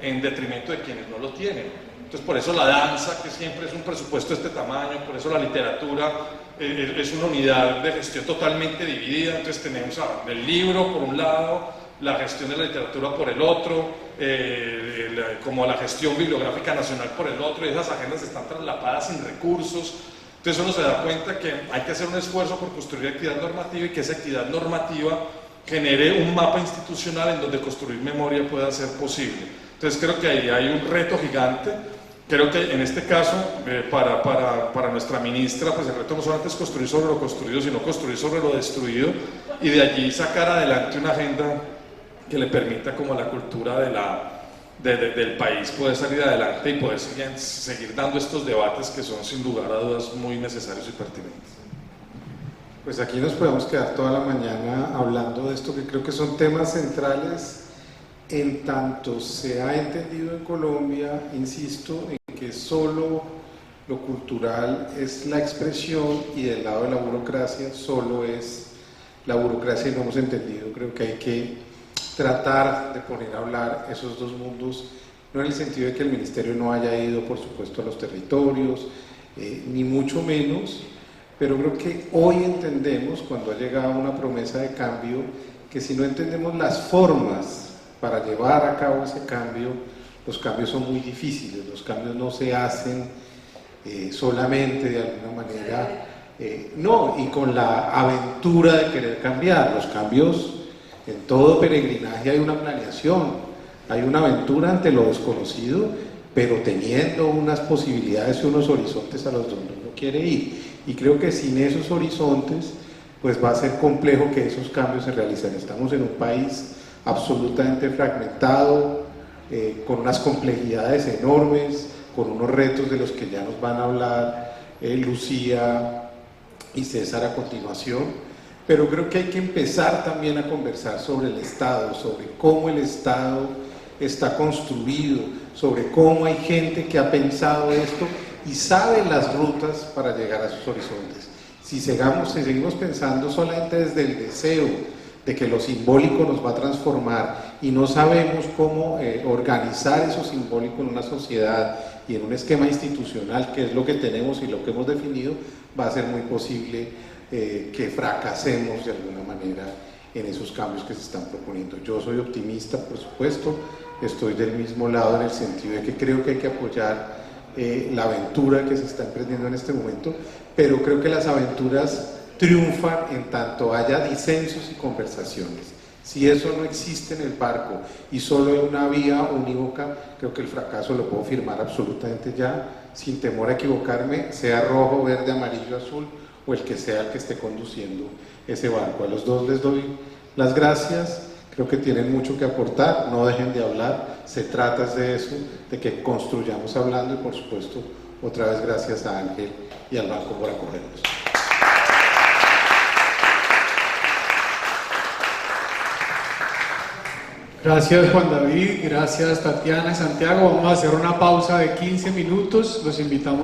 en detrimento de quienes no lo tienen. Entonces por eso la danza, que siempre es un presupuesto de este tamaño, por eso la literatura es una unidad de gestión totalmente dividida. Entonces tenemos el libro por un lado, la gestión de la literatura por el otro, como la gestión bibliográfica nacional por el otro, y esas agendas están traslapadas sin recursos. Entonces uno se da cuenta que hay que hacer un esfuerzo por construir equidad normativa, y que esa equidad normativa genere un mapa institucional en donde construir memoria pueda ser posible. Entonces creo que ahí hay un reto gigante. Creo que en este caso, para nuestra ministra, pues el reto no solamente es construir sobre lo construido, sino construir sobre lo destruido, y de allí sacar adelante una agenda que le permita como la cultura del país poder salir adelante y poder seguir dando estos debates que son sin lugar a dudas muy necesarios y pertinentes. Pues aquí nos podemos quedar toda la mañana hablando de esto, que creo que son temas centrales en tanto se ha entendido en Colombia, insisto, en que solo lo cultural es la expresión y del lado de la burocracia solo es la burocracia, y no hemos entendido. Creo que hay que tratar de poner a hablar esos dos mundos, no en el sentido de que el ministerio no haya ido, por supuesto, a los territorios, ni mucho menos, pero creo que hoy entendemos, cuando ha llegado una promesa de cambio, que si no entendemos las formas para llevar a cabo ese cambio, los cambios son muy difíciles. Los cambios no se hacen solamente de alguna manera, no, y con la aventura de querer cambiar. Los cambios, en todo peregrinaje hay una planeación, hay una aventura ante lo desconocido, pero teniendo unas posibilidades y unos horizontes a los donde uno quiere ir. Y creo que sin esos horizontes, pues va a ser complejo que esos cambios se realicen. Estamos en un país absolutamente fragmentado, con unas complejidades enormes, con unos retos de los que ya nos van a hablar Lucía y César a continuación, pero creo que hay que empezar también a conversar sobre el Estado, sobre cómo el Estado está construido, sobre cómo hay gente que ha pensado esto y sabe las rutas para llegar a esos horizontes. Si seguimos pensando solamente desde el deseo de que lo simbólico nos va a transformar y no sabemos cómo organizar eso simbólico en una sociedad y en un esquema institucional, que es lo que tenemos y lo que hemos definido, va a ser muy posible que fracasemos de alguna manera en esos cambios que se están proponiendo. Yo soy optimista, por supuesto, estoy del mismo lado en el sentido de que creo que hay que apoyar la aventura que se está emprendiendo en este momento, pero creo que las aventuras triunfan en tanto haya disensos y conversaciones. Si eso no existe en el barco y solo hay una vía unívoca, creo que el fracaso lo puedo firmar absolutamente ya, sin temor a equivocarme, sea rojo, verde, amarillo, azul o el que sea el que esté conduciendo ese barco. A los dos les doy las gracias. Creo que tienen mucho que aportar, no dejen de hablar, se trata de eso, de que construyamos hablando y por supuesto, otra vez gracias a Ángel y al banco por acogernos. Gracias Juan David, gracias Tatiana y Santiago. Vamos a hacer una pausa de 15 minutos, los invitamos.